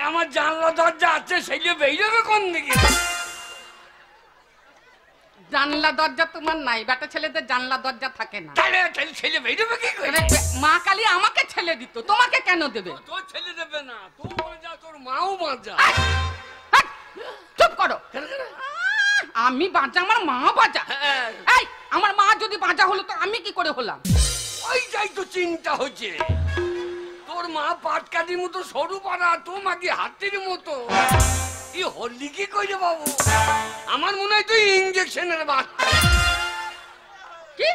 আমার জানলা দরজা আছে, সেইটা বেরোবে কোন দিকে? জানলা দরজা তোমার নাই, বেটা ছেলেদের জানলা দরজা থাকে না। তাহলে ছেলে বেরোবে কি করে? মা কালী আমাকে ছেলে দিত, তোমাকে কেন দেবে? তোর ছেলে দেবে না, তুই বাঁচা, তোর মাও বাঁচা। চুপ করো। আমি বাঁচা, আমার মা বাঁচা? এই আমার মা যদি বাঁচা হলো তো আমি কি করে হলাম? ওই যাই তো চিন্তা হচ্ছে, তোর মা পাটকাঠির মতো সরু পাড়া, তোর মা কি হাতির মতো। কি হলি কি করে বাবু? আমার মনে হয় তুই ইঞ্জেকশনের বাচ্চা। কি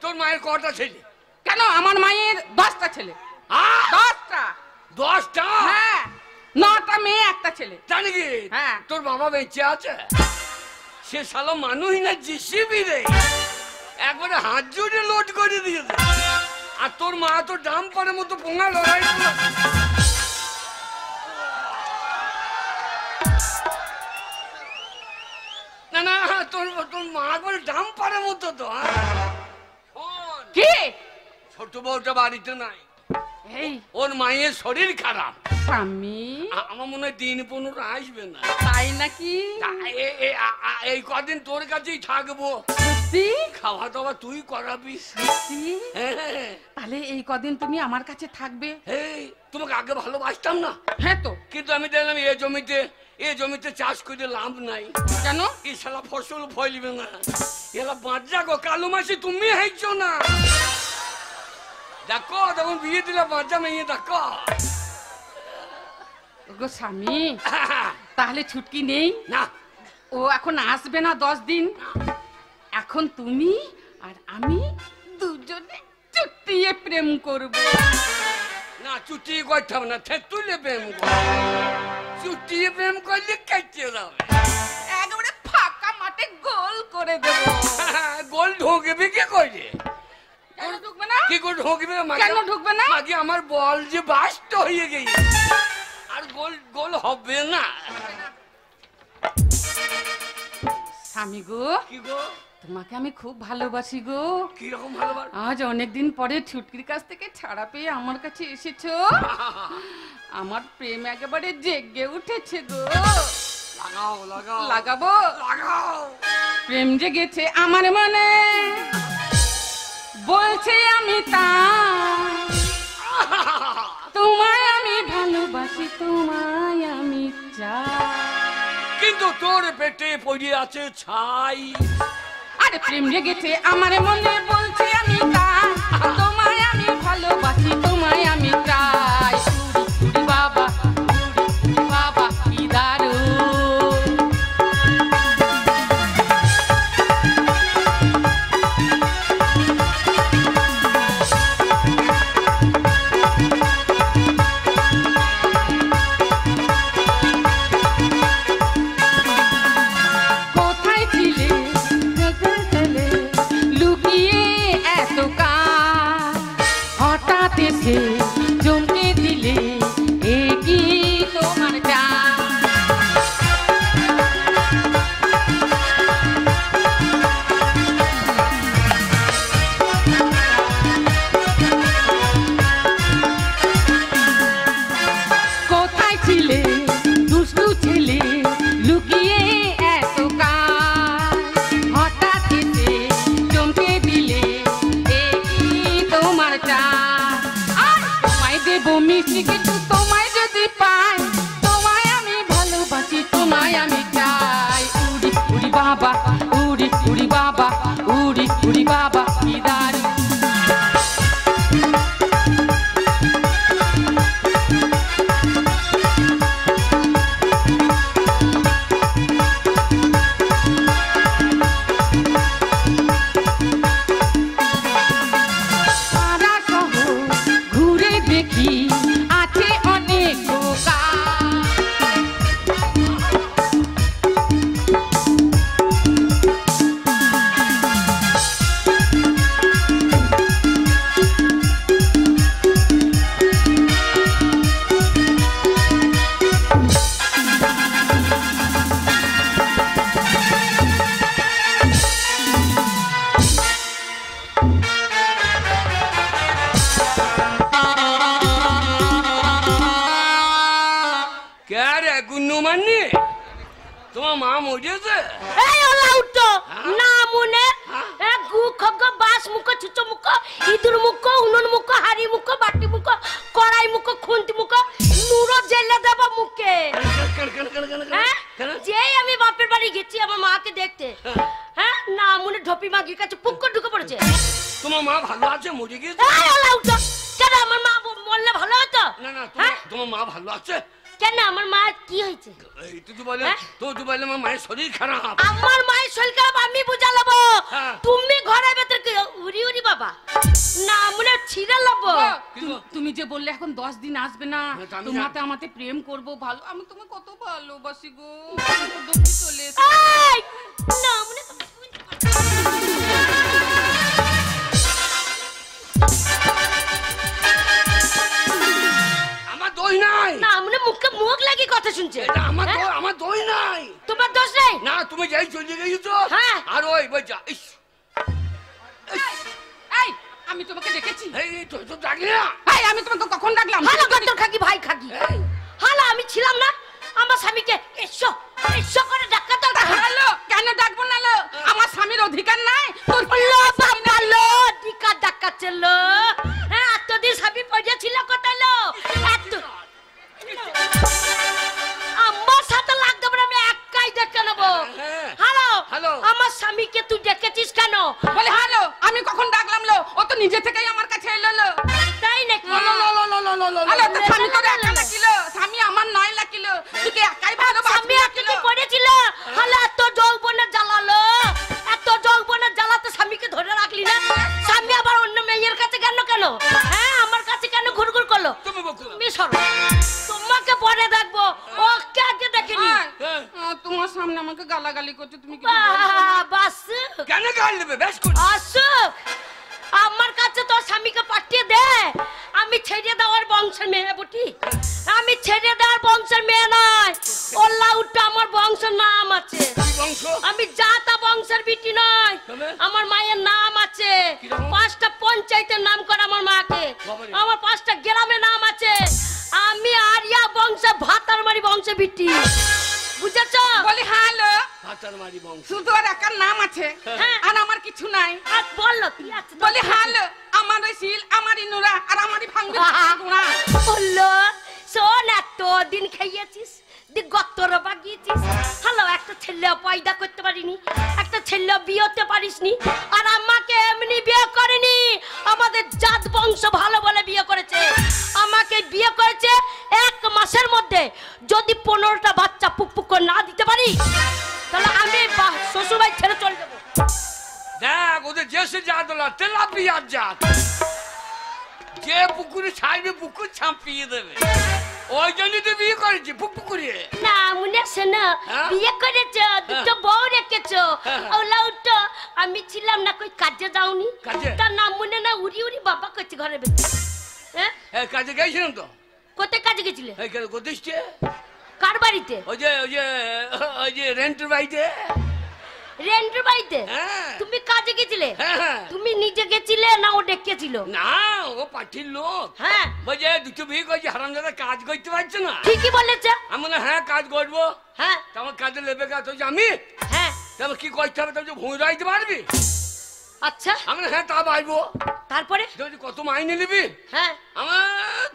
তোর মায়ের কটা ছেলে? কেন আমার মায়ের 10টা ছেলে। 10টা? 10টা? হ্যাঁ, 9টা মেয়ে, একটা ছেলে। জানি কি? হ্যাঁ। তোর বাবা বেঁচে আছে? সে শালা মানুষ না, জিসিবি রে, একবারে হাত জুড়ে লোড করে দিয়েছে। আর তোর মা তো ডাম্পারের মতো পোঙা লড়াই করে। না না, তোর মা করে ডাম্পারের মতো তো। কি? ছোট বউটা বাড়িতে নাই, এই ওর মায়ের শরীর খারাপ। স্বামী আমার মনে হয় 15 আসবে না। তাই নাকি? এই কদিন তোর কাছেই থাকবো, খাওয়া দাওয়া তুই করাবি। তাহলে এই কদিন তুমি আমার কাছে থাকবে? তোমাকে আগে ভালোবাসতাম না? হ্যাঁ তো, কিন্তু আমি দেখলাম এই জমিতে চাষ করে লাভ নাই। কেন? এই শালা ফসল ফলবে না। এলা বাঁচা গো, কালো মাসি তুমি হাইছো না। দেখো তখন বিয়ে দিলে বাঁচা মেয়ে, দেখো গো স্বামী, তাহলে ছুটকি নেই না? ও এখন আসবে না 10 দিন। এখন তুমি আর আমি দুজনে চুটিয়ে প্রেম করব। না, চুটিয়ে করতে হবে না, তুলে প্রেম কর। চুটিয়ে প্রেম করলে কেটে যাবে, একেবারে ফাঁকা মাঠে গোল করে দেব। গোল ঢোকবে কি করে? কেন ঢুকবে না? কি করে ঢোকবে? কেন ঢুকবে না? মাঝে আমার বল যে বাস্ট হয়ে গেছে, আর গোল হবে না। স্বামী গো, কি গো? তোমাকে আমি খুব ভালোবাসি গো। কি রকম ভালোবাসি? আজ অনেকদিন পরে ছুটকির কাছ থেকে ছাড়া পেয়ে আমার কাছে এসেছো। আমার প্রেম একেবারে জেগে উঠেছে গো। লাগাও লাগাও। লাগাবো? লাগাও। প্রেম জেগেছে আমার মনে, বলছে আমি তা। তোমায় আমি ভালোবাসি, তোমায় আমি চাই। কিন্তু তোর পেটে পড়ে আছে ছাই। আরে প্রেম জেগেছে আমার মনে, বলছে আমি তা। তোমায় আমি ভালোবাসি, তোমায় আমি চাই। বাবা বাবা কি দারুণ। কোথায় ছিলে লুকিয়ে এত কাল, হঠাৎ এসে চমকে দিলে, এ কি তোমার চাল? কোথায় ছিলে দুষ্টু ছেলে লুকিয়ে এত কাল, হঠাৎ এসে চমকে দিলে, এ কি তোমার চাল? তোমায় দেবো মিষ্টি কিছু, তোমায় যদি পাই, তোমায় আমি ভালোবাসি, তোমায় আমি চাই। উড়ি উড়ি বাবা, উড়ি উড়ি বাবা, উড়ি উড়ি বাবা কি দারুণ। আরে গুন্নমান্নি তোমার মা মরেছে? এই ওলা উঠো না মনে গু খগ বাস মুখ ছুচ মুখ ইঁদুর মুখ উনুন মুখ হাড়ি মুখ বাটি মুখ কড়াই মুখ খুন্তি মুখ নুরো জেলে দেব মুখে। যেই আমি বাপের বাড়ি গেছি আমার মাকে দেখতে, হ্যাঁ না মনে ঢপি মাগির কাছে পুক করে ঢুকে পড়েছে। তোমার মা ভালো আছে? মরে গেছে? এই ওলা উঠো কেন? আমার মা মরলে ভালো হতো? না না, তোমার মা ভালো আছে কেন? আমার মা কি হয়েছে? এই তুই বলে তো বলে আমার মায়ের শরীর খারাপ। আমার মায়ের শরীর খারাপ আমি বুঝালাম, তুমি ঘরের ভেতর কি উড়ি উড়ি বাবা না মনে ছিড়ে লব। তুমি যে বললে এখন 10 দিন আসবে না, তোমাতে আমাতে প্রেম করব ভালো, আমি তোমাকে কত ভালোবাসি গো, চলে এসো। এই না মনে আমার দোষ নাই। না মনে মুখে মুখ লাগি কথা শুনছে। এটা আমার দোষ নাই। তোমার দোষ নেই না, তুমি যাই চলে গেছো। হ্যাঁ। আর ওই যা ইস এই আমি তোমাকে দেখেছি। এই তো ডাকলি না। এই আমি তোমাকে কখন ডাকলাম? হালো গন্তর খাকি ভাই খাকি হালো আমি ছিলাম না, আমার স্বামীকে এসো এসো করে ডাকা তো। হ্যালো কেন ডাকবো না? লো আমার স্বামীর অধিকার নাই? তোর লো বাবা লো ডিকা ডাকা চলো। হ্যাঁ এতদিন স্বামী পয়সা ছিল কোথায় লো? এত আমার সাথে লাগবে না, আমি একাই দেখে নেবো। Hello hello. আমার স্বামীকে তুই ডেকেছিস কেন? বলে হ্যালো আমি কখন ডাকলাম? লো ও তো নিজে থেকেই আমার কাছে এলো। লো তাই নাকি? হ্যালো তো স্বামী তো একা লাগিল, স্বামী আমার নয় লাগিল, তুই একাই ভালোবাসি। স্বামী এতদিন পড়েছিল, হ্যালো এত যৌবনে জ্বালালো, এত যৌবনে জ্বালাতে স্বামীকে ধরে রাখলি না। স্বামী আবার অন্য মেয়ের কাছে গেল কেন? হ্যাঁ আমার কাছে কেন ঘুরঘুর করলো? তুমি সরো, তোমাকে পরে দেখবো, ওকে আগে দেখিনি। তোমার সামনে আমাকে গালাগালি করছে, তুমি কি বাস কেন গাল দেবে? বেশ করে আসুক আমার কাছে তোর স্বামীকে পাঠিয়ে দে, আমি ছেড়ে দেওয়ার বংশের মেয়ে বুটি, আমি ছেড়ে দেওয়ার বংশের মেয়ে নয়। ওল্লা উঠে আমার বংশের নাম আছে, আমি জাতা বংশের বিটি নয়, আমার মায়ের নাম আছে। 5টা পঞ্চায়েতের নাম করে আমার মাকে, আমার 5টা গ্রামের নাম আছে। আমি আরিয়া বংশে ভাতারমারি বংশে বিটি, বুঝেছ? বলি হ্যালো ভাতারমারি বংশ শুধু আর একার নাম আছে আর আমার কিছু নাই। আর বললো কি আছে? বলি হ্যালো আমার শিল আমারই নুরা আর আমারই ভাঙ্গি গুণা। বললো শোন এতদিন খাইয়েছিস গত্তর বাগিয়েছিস, হ্যালো একটা ছেলে পয়দা করতে পারিনি, একটা ছেলে বিয়ে হতে পারিসনি, আর আমাকে এমনি বিয়ে করেনি, আমাদের জাত বংশ ভালো বলে বিয়ে করেছে। আমাকে বিয়ে করেছে 1 মাসের মধ্যে, যদি 15টা বাচ্চা পুক করে না দিতে পারি তাহলে আমি শ্বশুরবাড়ি ছেড়ে চলে যাবো। দেখ ওদের দেশে জাত হলো তেলাপিয়ার জাত, যে পুকুরে ছাড়বে পুকুর ছাপিয়ে দেবে, ওই জন্য তো বিয়ে করেছি পুকুরে। না মনে আছে না বিয়ে করেছো, 2টো বউ রেখেছো, ওলা উঠো আমি ছিলাম না, কই কাজে যাওনি? তার নাম মনে না উড়ি উড়ি বাবা করছে ঘরে বেঁচে। হ্যাঁ কাজে গেছিলাম তো। কোথায় কাজে গেছিলে? কোথায়? কার বাড়িতে? ওই যে রেন্টের বাড়িতে। রেন্টের বাড়িতে তুমি কাজে গেছিলে? তুমি নিজে গেছিলে না ও ডেকেছিল? না ও পাঠির লোক। হ্যাঁ বলছে 2টো বিয়ে করছি, হারামজাদা কাজ করতে পারছে না। ঠিকই বলেছে। আমি বললাম হ্যাঁ কাজ করবো। হ্যাঁ আমার কাজে লেবে কাজ হয়েছে আমি। হ্যাঁ তারপর কি করতে হবে? তাহলে ভুঁই রাইতে পারবি? আচ্ছা আমি হ্যাঁ তা পারবো। তারপরে কত মাইনে নিবি? হ্যাঁ আমার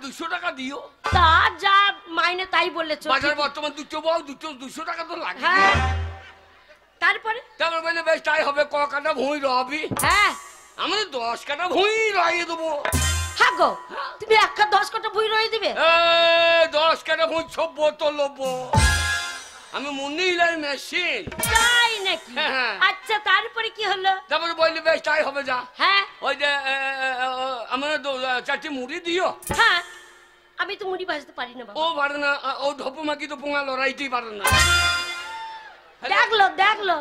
200 টাকা দিও। তা যা মাইনে তাই বলেছো। বাজার বর্তমান 2টো বউ 200 টাকা তো লাগে। হ্যাঁ তারপরে তারপর বললে বেশ তাই হবে, ক কাটা ভুঁই রবি? হ্যাঁ আমাদের 10 কাটা ভুঁই রয়ে দেবো। হ্যাঁ গো তুমি 10 কাটা বই রয়ে দিবে? 10 কাটা ভুঁই সব বোতল লবো আমি, মুন্নি হিলার মেশিন। তাই নাকি? আচ্ছা তারপরে কি হলো? তারপরে বললি বেশ তাই হবে যা। হ্যাঁ ওই যে আমার 4টি মুড়ি দিও। হ্যাঁ আমি তো মুড়ি ভাজতে পারি না বাবা। ও পারে না, ও ঢপমাকি তো পোঙা লড়াইতেই পারে না। দেখলো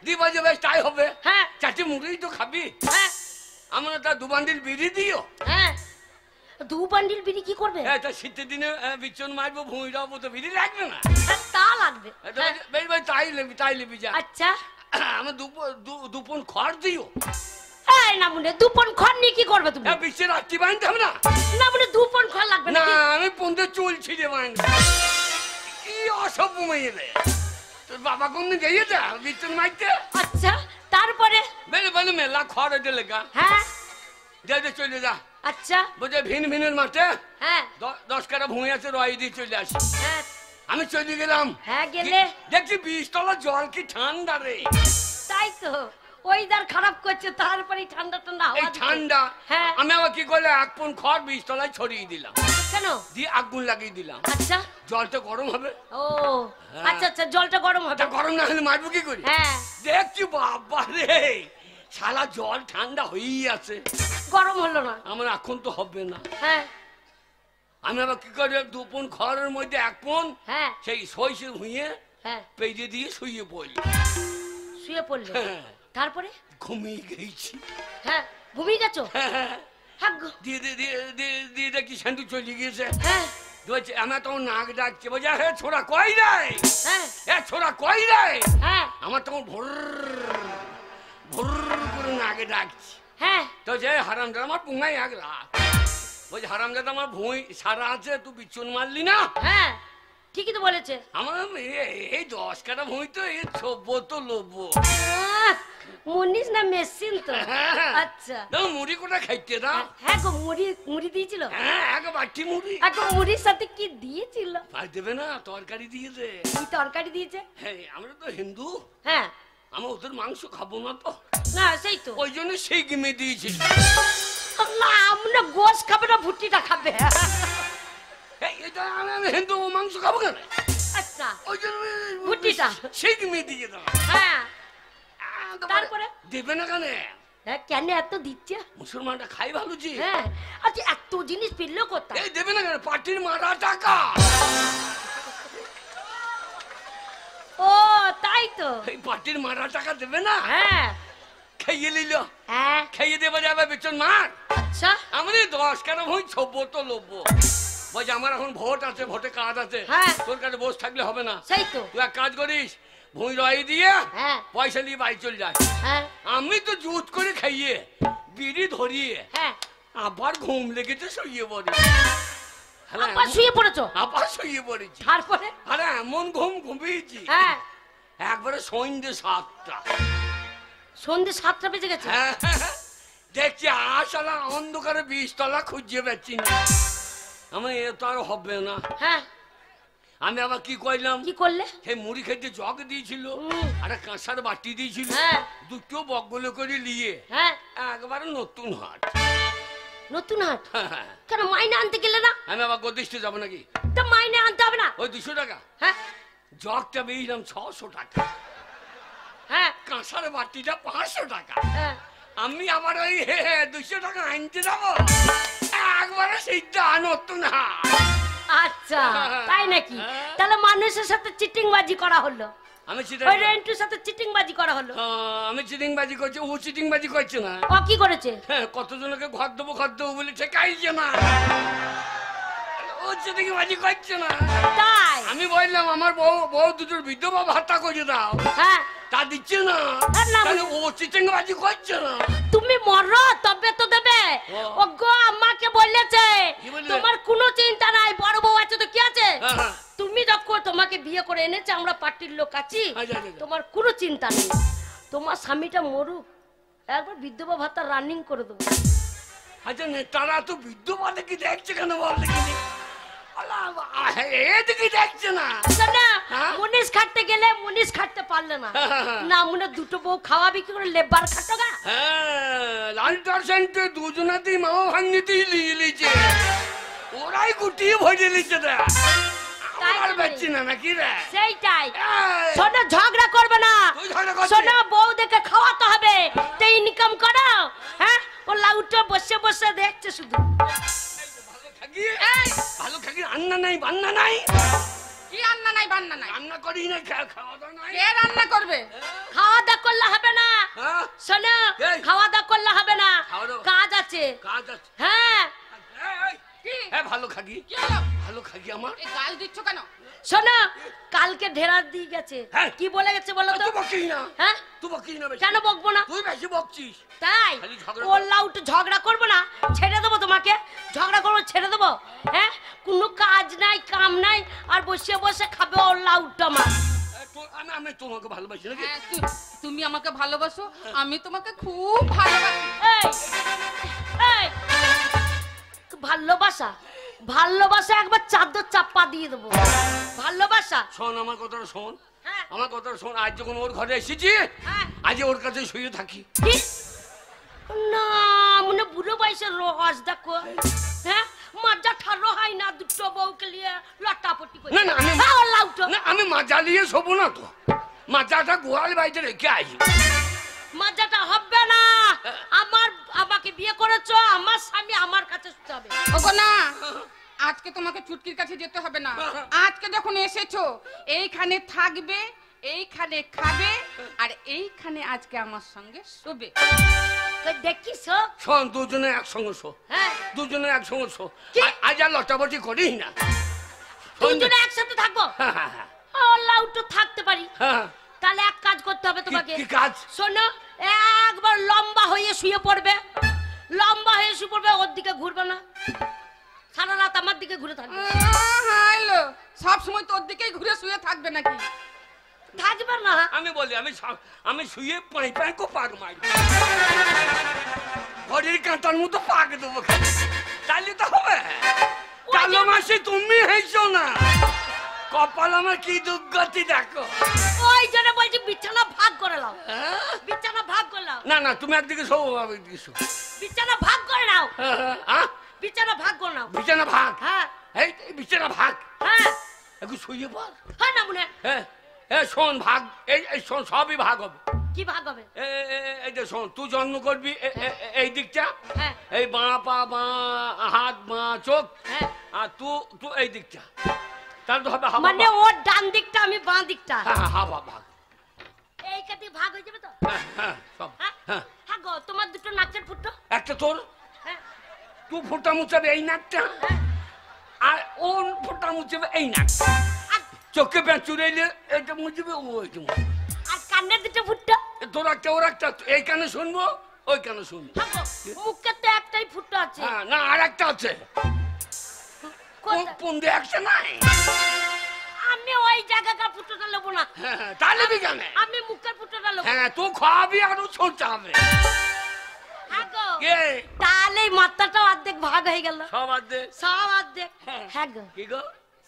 দি বাজে বেশ তাই হবে। হ্যাঁ 4টি মুড়ি তো খাবি। হ্যাঁ আমার তার 2 বান্ডিল বিড়ি দিও। হ্যাঁ 2 বান্ডিল বিড়ি কি করবে? হ্যাঁ তা শীতের দিনে বিচন মারবো, ভুঁই রাখবো, তো বিড়ি লাগবে না? তা লাগবে। বেশ ভাই তাই লেবি যা। আচ্ছা আমার 2 পন খড় দিও। এই না মনে 2 পন খড় নিয়ে কি করবে তুমি? বিচে রাত্রি বাঁধতে হবে না? না মনে 2 পন খড় লাগবে না, না। আমি 15 চুল ছিঁড়ে বাঁধবো। অসভ্য মেয়েলে তোর বাবা কোন গিয়েছে বিচুন মাইতে আচ্ছা তারপরে বেলে বেলে মেলা খড় দিলে গা হ্যাঁ দে চলে যা আচ্ছা বুঝে ভিন ভিনের মাঠে হ্যাঁ 10 কাটা ভুঁই আছে রয় দিয়ে চলে আসি হ্যাঁ আমি চলে গেলাম হ্যাঁ গেলে দেখছি 20 তলা জল কি ঠান্ডা রে তাই তো ওয়েদার খারাপ করছে তারপরে ঠান্ডা ঠান্ডা হাওয়া এই দিচ্ছে। ঠান্ডা হ্যাঁ আমি আবার কি করলে এক পন খড় 20 তলায় ছড়িয়ে দিলাম কেন দিয়ে আগুন লাগিয়ে দিলাম আচ্ছা জলটা গরম হবে ও আচ্ছা আচ্ছা জলটা গরম হবে তা গরম না হলে মারবো কি করি হ্যাঁ দেখছি বাবা রে শালা জল ঠান্ডা হয়েই আছে গরম হলো না আমার এখন তো হবে না হ্যাঁ আমি আবার কি করি 2 পন খড়ের মধ্যে 1 পন হ্যাঁ সেই সইসে ভুঁইয়ে হ্যাঁ পেজে দিয়ে শুয়ে পড়ি শুয়ে পড়লে হ্যাঁ, তারপরে ঘুমিয়ে গেছি হ্যাঁ ঘুমিয়ে গেছো হ্যাঁ, হ্যাঁ, হ্যাঁ গো, দিয়ে দিয়ে দিয়ে দিয়ে দিয়ে দেখি সেন্টু চলে গিয়েছে হ্যাঁ বলছে আমার তখন নাক ডাকছে বলছে হে ছোড়া কই রে হ্যাঁ এ ছোড়া কই রে হ্যাঁ আমার তখন ভোর ভোর করে নাকে ডাকছে হ্যাঁ তো যে হারামজাদা আমার পুঙ্গাই আগলা বলছে হারামজাদা আমার ভুঁই সারা আছে তুই বিচ্ছুন মারলি না হ্যাঁ ঠিকই তো বলেছে আমার এই 10 কাটা ভুঁই তো এই সভ্য তো লোভ মুনিস না মেশিন তো আচ্ছা মুড়ি কোটা খাইতে না হ্যাঁ গো মুড়ি মুড়ি দিয়েছিল হ্যাঁ এক বাটি মুড়ি এখন মুড়ির সাথে কি দিয়েছিল আর দেবে না তরকারি দিয়েছে কি তরকারি দিয়েছে হ্যাঁ আমরা তো হিন্দু হ্যাঁ আমরা ওদের মাংস খাবো না তো না সেই তো ওই জন্য সেই গিমে দিয়েছি না আমরা গোশ খাবে না ভুট্টিটা খাবে এটা আমি হিন্দু মাংস খাবো কেন আচ্ছা ওই জন্য ভুট্টিটা সেই গিমে দিয়ে দাও হ্যাঁ তারপরে দেবে না কেন হ্যাঁ কেন এত দিচ্ছে মুসলমানটা খাই ভালো জি হ্যাঁ আচ্ছা এত জিনিস পেলো কোথায় এই দেবে না কেন পার্টির মারা টাকা ও তাই তো এই পার্টির মারা টাকা দেবে না হ্যাঁ খাইয়ে নিল হ্যাঁ খাইয়ে দেবে যাবে বেতন মার আচ্ছা আমাদের 10 কেন ভুঁই ছব্য তো লোভ বলছে আমার এখন ভোট আছে ভোটে কাজ আছে হ্যাঁ। তোর কাছে বসে থাকলে হবে না সেই তো তুই এক কাজ করিস ভুঁই রয় দিয়ে হ্যাঁ পয়সা নিয়ে বাড়ি চলে যায় হ্যাঁ আমি তো জুত করে খাইয়ে বিড়ি ধরিয়ে হ্যাঁ আবার ঘুম লেগেছে শুয়ে পড়ি আবার শুয়ে পড়েছো আবার শুয়ে পড়েছি তারপরে আরে এমন ঘুম ঘুমিয়েছি হ্যাঁ একবারে সন্ধ্যে 7টা সন্ধ্যে 7টা বেজে গেছে হ্যাঁ, দেখছি আশালা অন্ধকারে 20 তলা খুঁজে পাচ্ছি না আমার এ তো আর হবে না হ্যাঁ আমি আবার কি করলাম কি করলে সেই মুড়ি খেতে জগ দিয়েছিল আর কাঁসার বাটি দিয়েছিল হ্যাঁ। দুটো বকগুলো করে নিয়ে হ্যাঁ একবারে নতুন হাট নতুন হাট কেন মাইনে আনতে গেলে না আমি আবার গদিষ্ঠে যাবো নাকি তো মাইনে আনতে হবে না ওই 200 টাকা হ্যাঁ জগটা বেরিয়েছিলাম 600 টাকা হ্যাঁ কাঁসার বাটিটা 500 টাকা হ্যাঁ আমি আবার ওই 200 টাকা আনতে যাবো একবারে সেইটা নতুন হাট আচ্ছা তাই নাকি তাহলে মানুষের সাথে চিটিং বাজি করা হলো আমি ওই রেন্টুর সাথে চিটিং বাজি করা হলো আমি চিটিং বাজি করছি ও চিটিং বাজি করছে না ও কি করেছে হ্যাঁ কতজনকে ঘর দেবো বলে ঠেকাইছে না ও চিটিং বাজি করছে না তাই আমি বললাম আমার বউ দুটোর বিধবা ভাতা করে দাও হ্যাঁ তা দিচ্ছে না আর না তাহলে ও চিটিং বাজি করছে না তুমি মরো তবে তো দেবে ও। ও গো আমাকে বলেছে কি বললে? তোমার কোনো চিন্তা নাই বড় বউ আছে তো কি আছে হ্যাঁ, হ্যাঁ। তুমি যখন তোমাকে বিয়ে করে এনেছে আমরা পার্টির লোক আছি আচ্ছা, আচ্ছা। তোমার কোনো চিন্তা নেই তোমার স্বামীটা মরুক একবার বিধবা ভাতা রানিং করে দেবো আচ্ছা তারা তো বিধবা দেখি দেখছে কেন বল দেখিনি এদিকে দেখছে না না হ্যাঁ? মুনিশ খাটতে গেলে মুনিশ খাটতে পারলে না হ্যাঁ। না মনে দুটো বউ খাওয়াবি কি করে লেবার খাটো গা হ্যাঁ লালটার সেন্টে দুজনাতেই মাও ভাঙনিতেই লিয়ে লিছে ওরাই গুটিয়ে ভরে লিছে রে তাই আর তো বেচছি না নাকি রে সেইটাই এই, শোনো ঝগড়া করবে না তুই ঝগড়া করছিস? শোনো বউ দেখে খাওয়াতে হবে তো ইনকাম করো হ্যাঁ ও লাউটা বসে বসে দেখছে শুধু ভালো থাকি রান্না নাই বান্না নাই কি রান্না নাই বান্না নাই রান্না করি না খাওয়া দাওয়া নাই কে রান্না করবে খাওয়া দাওয়া করলে হবে না হ্যাঁ শোনো এই। খাওয়া দাওয়া করলে হবে না খাওয়া দাওয়া। কাজ আছে কাজ আছে হ্যাঁ এই, এই, কি? হ্যাঁ ভালো খাগি, কি হলো? ভালো খাগি আমার। এই গাল দিচ্ছ কেন? শোনো, কালকে ঢেরা দিয়ে গেছে। হ্যাঁ। কি বলে গেছে বলো তো? তুই বকিস না, হ্যাঁ, তুই বকিস না বেশি। কেন বকবো না? তুই বেশি বকছিস। তাই খালি ঝগড়া ওল্লা উঠে ঝগড়া করবো না, ছেড়ে দেবো তোমাকে? ঝগড়া করবো ছেড়ে দেবো? হ্যাঁ, কোনো কাজ নাই কাম নাই আর বসে বসে খাবে ওল্লা উঠটা আমার। আমি তোমাকে ভালোবাসি নাকি? হ্যাঁ, তুমি আমাকে ভালোবাসো, আমি তোমাকে খুব ভালোবাসি। এই এই ভালোবাসা, ভালোবাসা একবার চাদর চাপা দিয়ে দেবো। ভালোবাসা শোন আমার কথাটা শোন, হ্যাঁ আমার কথাটা শোন। আজ যখন ওর ঘরে এসেছি, হ্যাঁ। আজ ওর কাছে শুয়ে থাকি। কি? না মনে বুড়ো বয়সের রস দেখো। হ্যাঁ, মজা ঠারো হয় না দুটো বউকে নিয়ে লটাপটি করে। না না আমি হ্যাঁ, ওল্লা উঠো। না আমি মাজা নিয়ে শোবো না তো, মাজাটা গোয়াল বাড়িতে রেখে আসি। মজাটা হবে না। আমাকে বিয়ে করেছো, আমার স্বামী আমার কাছে শুতে হবে। ওগো না, আজকে তোমাকে চুটকির কাছে যেতে হবে না। আজকে যখন এসেছো এইখানে থাকবে, এইখানে খাবে আর এইখানে আজকে আমার সঙ্গে শোবে। কই দেখিস? শোন দুজনে একসঙ্গে শো, হ্যাঁ, দুজনে একসঙ্গে শো। কি? আজ আর লটাপটি করিস না। দুজনে একসাথে থাকবো। হ্যাঁ হ্যাঁ হ্যাঁ ওল্লা উঠো থাকতে পারি। হ্যাঁ। তাহলে এক কাজ করতে হবে তোমাকে। কি কাজ? শোনো, একবার লম্বা হয়ে শুয়ে পড়বে, লম্বা হয়ে শুয়ে পড়বে, ওর দিকে ঘুরবে না, সারা রাত আমার দিকে ঘুরে থাকবে। হ্যালো, সব সময় তোর দিকেই ঘুরে শুয়ে থাকবে নাকি? থাকবে না। আমি বলি আমি শুয়ে পাই পাই কো পাক মারি, ঘরের কাঁটার মতো পাক দেবো। তাহলে তো হবে। কালো মাসে তুমি হয়েছো না, কপাল আমার কি দুর্গতি দেখো। ওই জন্য বলছি বিছানা ভাগ করে নাও, হ্যাঁ? বিছানা ভাগ করে নাও, না না তুমি একদিকে শো, আমি একদিকে শো। বিছানা ভাগ করে নাও, হ্যাঁ বিছানা ভাগ করে নাও। বিছানা ভাগ। হ্যাঁ এই বিছানা ভাগ, হ্যাঁ একটু শুয়ে পড়। হ্যাঁ না মনে হ্যাঁ হ্যাঁ শোন ভাগ, এই শোন সবই ভাগ হবে। কি ভাগ হবে? এই যে শোন, তুই জন্ম করবি এই দিকটা, হ্যাঁ এই বাঁ পা বাঁ হাত বাঁ চোখ, হ্যাঁ, আর তুই এই দিকটা, তাহলে তো হবে হাবা মানে ওর ডান দিকটা আমি বাঁ দিকটা, হ্যাঁ হাবা ভাগ। এই কাটি ভাগ হয়ে যাবে তো? হ্যাঁ হ্যাঁ সব হ্যাঁ হ্যাঁ। হ্যাঁ গো, তোমার দুটো নাকের ফুটো। একটা তোর, হ্যাঁ তুই ফোটা মুচাবে এই নাকটা, হ্যাঁ। আর ওর ফোটা মুচাবে এই নাক। আর- চোখে পেঁচুরাইলে এটা মুচবে, ও এটা মুচবে। আর কানের দুটো ফুটো। তোর একটা ওর একটা, এই কানে শুনবো ওই কানে শুনবো। হ্যাঁ গো, মুখে তো একটাই ফুটো আছে। হ্যাঁ না আর একটা আছে, কোনটা? কোন একটা নাই। আমি ওই জায়গাকার ফুটোটা নেবো না, হ্যাঁ তাহলে বিজ্ঞানে আমি মুখের ফুটোটা নেবো। হ্যাঁ তুই খাওয়াবি আরো ছোটাবে। হ্যাঁ গো, কে তাহলে মাথাটা অর্ধেক ভাগ হয়ে গেল, সব আছে সব অর্ধেক। হ্যাঁ। হ্যাঁ গো, কি গো?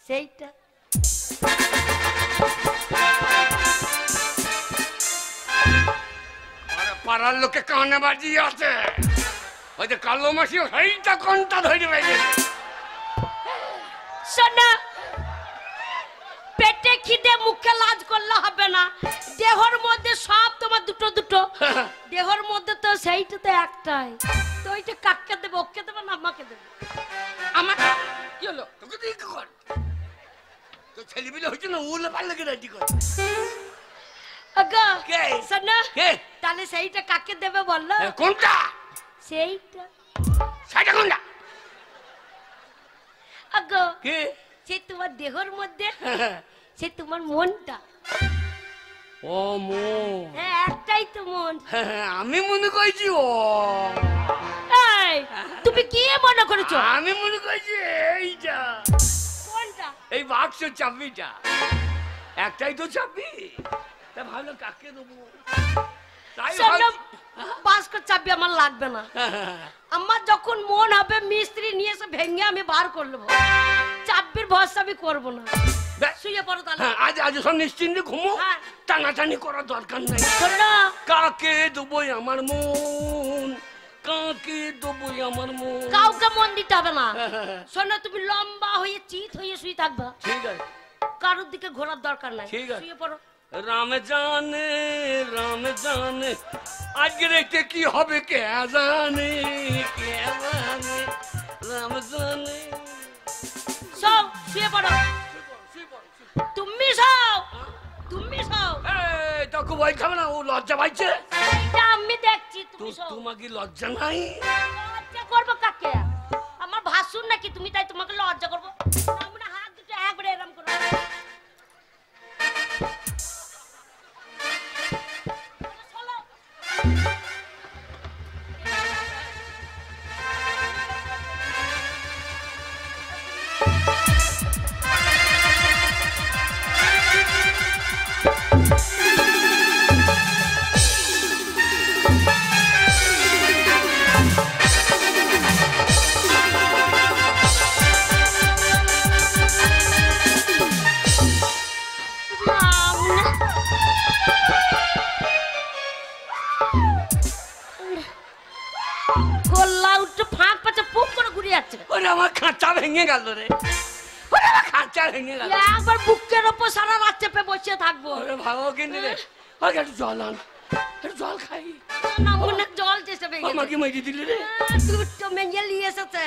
সেইটা আরে পাড়ার লোকে কানে বাজিয়ে আছে, ওই যে কালো মাসি সেইটা কোনটা ধরে বেরিয়ে। শোনো, পেটে খিদে মুখে লাজ করলে হবে না, দেহর মধ্যে সব তোমার দুটো দুটো, দেহর মধ্যে তো সেইটা তো একটাই, তো ওইটা কাটকে দেবে, ওকে দেবে না আমাকে দেবে? আমার কি হলো? তোকে তুই কি কর, তো ছেলেপিলে হচ্ছে না উলে পারলে কে রাজি কর। আগো কে? শোনো, কে? তাহলে সেইটা কাকে দেবে বললো? কোনটা? সেইটা সেটা কোনটা? আগো, কে? সে তোমার দেহর মধ্যে, সে তোমার মনটা। ও মো, হ্যাঁ একটাই তো মন। আমি মনে করছি ও, এই তুমি কি মনে করেছো? আমি মনে করছি এইটা, কোনটা? এই বাক্স চাবিটা, একটাই তো চাবি, তা ভালো কাকে দেবো তাই শোনো, ভাবছি। বাস্কর চাবি আমার লাগবে না, আমার যখন মন হবে মিস্ত্রি নিয়ে এসে ভেঙে আমি বার করে নেবো, চাবির ভরসা আমি করবো না। দেখ, শুয়ে পড়ো তাহলে। হ্যাঁ, আজ সব নিশ্চিন্তে ঘুমো, হ্যাঁ। টানাটানি করার দরকার নেই। শোনো, কাকে দেবই আমার মন, কাকে দেবই আমার মন। কাউকে মন দিতে হবে না। হ্যাঁ। শোনো, তুমি লম্বা হয়ে চিত হয়ে শুয়ে থাকবা, ঠিক আছে কারোর দিকে ঘোরার দরকার নাই, ঠিক আছে। শুয়ে পড়ো। রাম জানে আজকে রেখে কি হবে কে জানে, কে জানে, রাম জানে। সব শুয়ে পড়ো, তুমি সব, তুমি সব। এই তোকে ভয় খাবে না, ও লজ্জা পাইছে। এইটা আমি দেখছি, তুমি সব। তোমাকে লজ্জা নাই? লজ্জা করবো কাকে? আমার ভাষ্য ভাসুর নাকি তুমি, তাই তোমাকে লজ্জা করবো? আমরা হাত দুটো একবারে এরম করো। আমার খাঁচা ভেঙে গেল রে, আমার খাঁচা ভেঙে গেল। একবার বুকের ওপর সারা রাত চেপে বসে থাকবো। ভালো কিনে রে, একটু জল আন, একটু জল খাই। না মনে জল চেষ্টা পেয়ে আমাকে মেরে দিলি রে, দুটো মেয়ে নিয়ে এসেছে।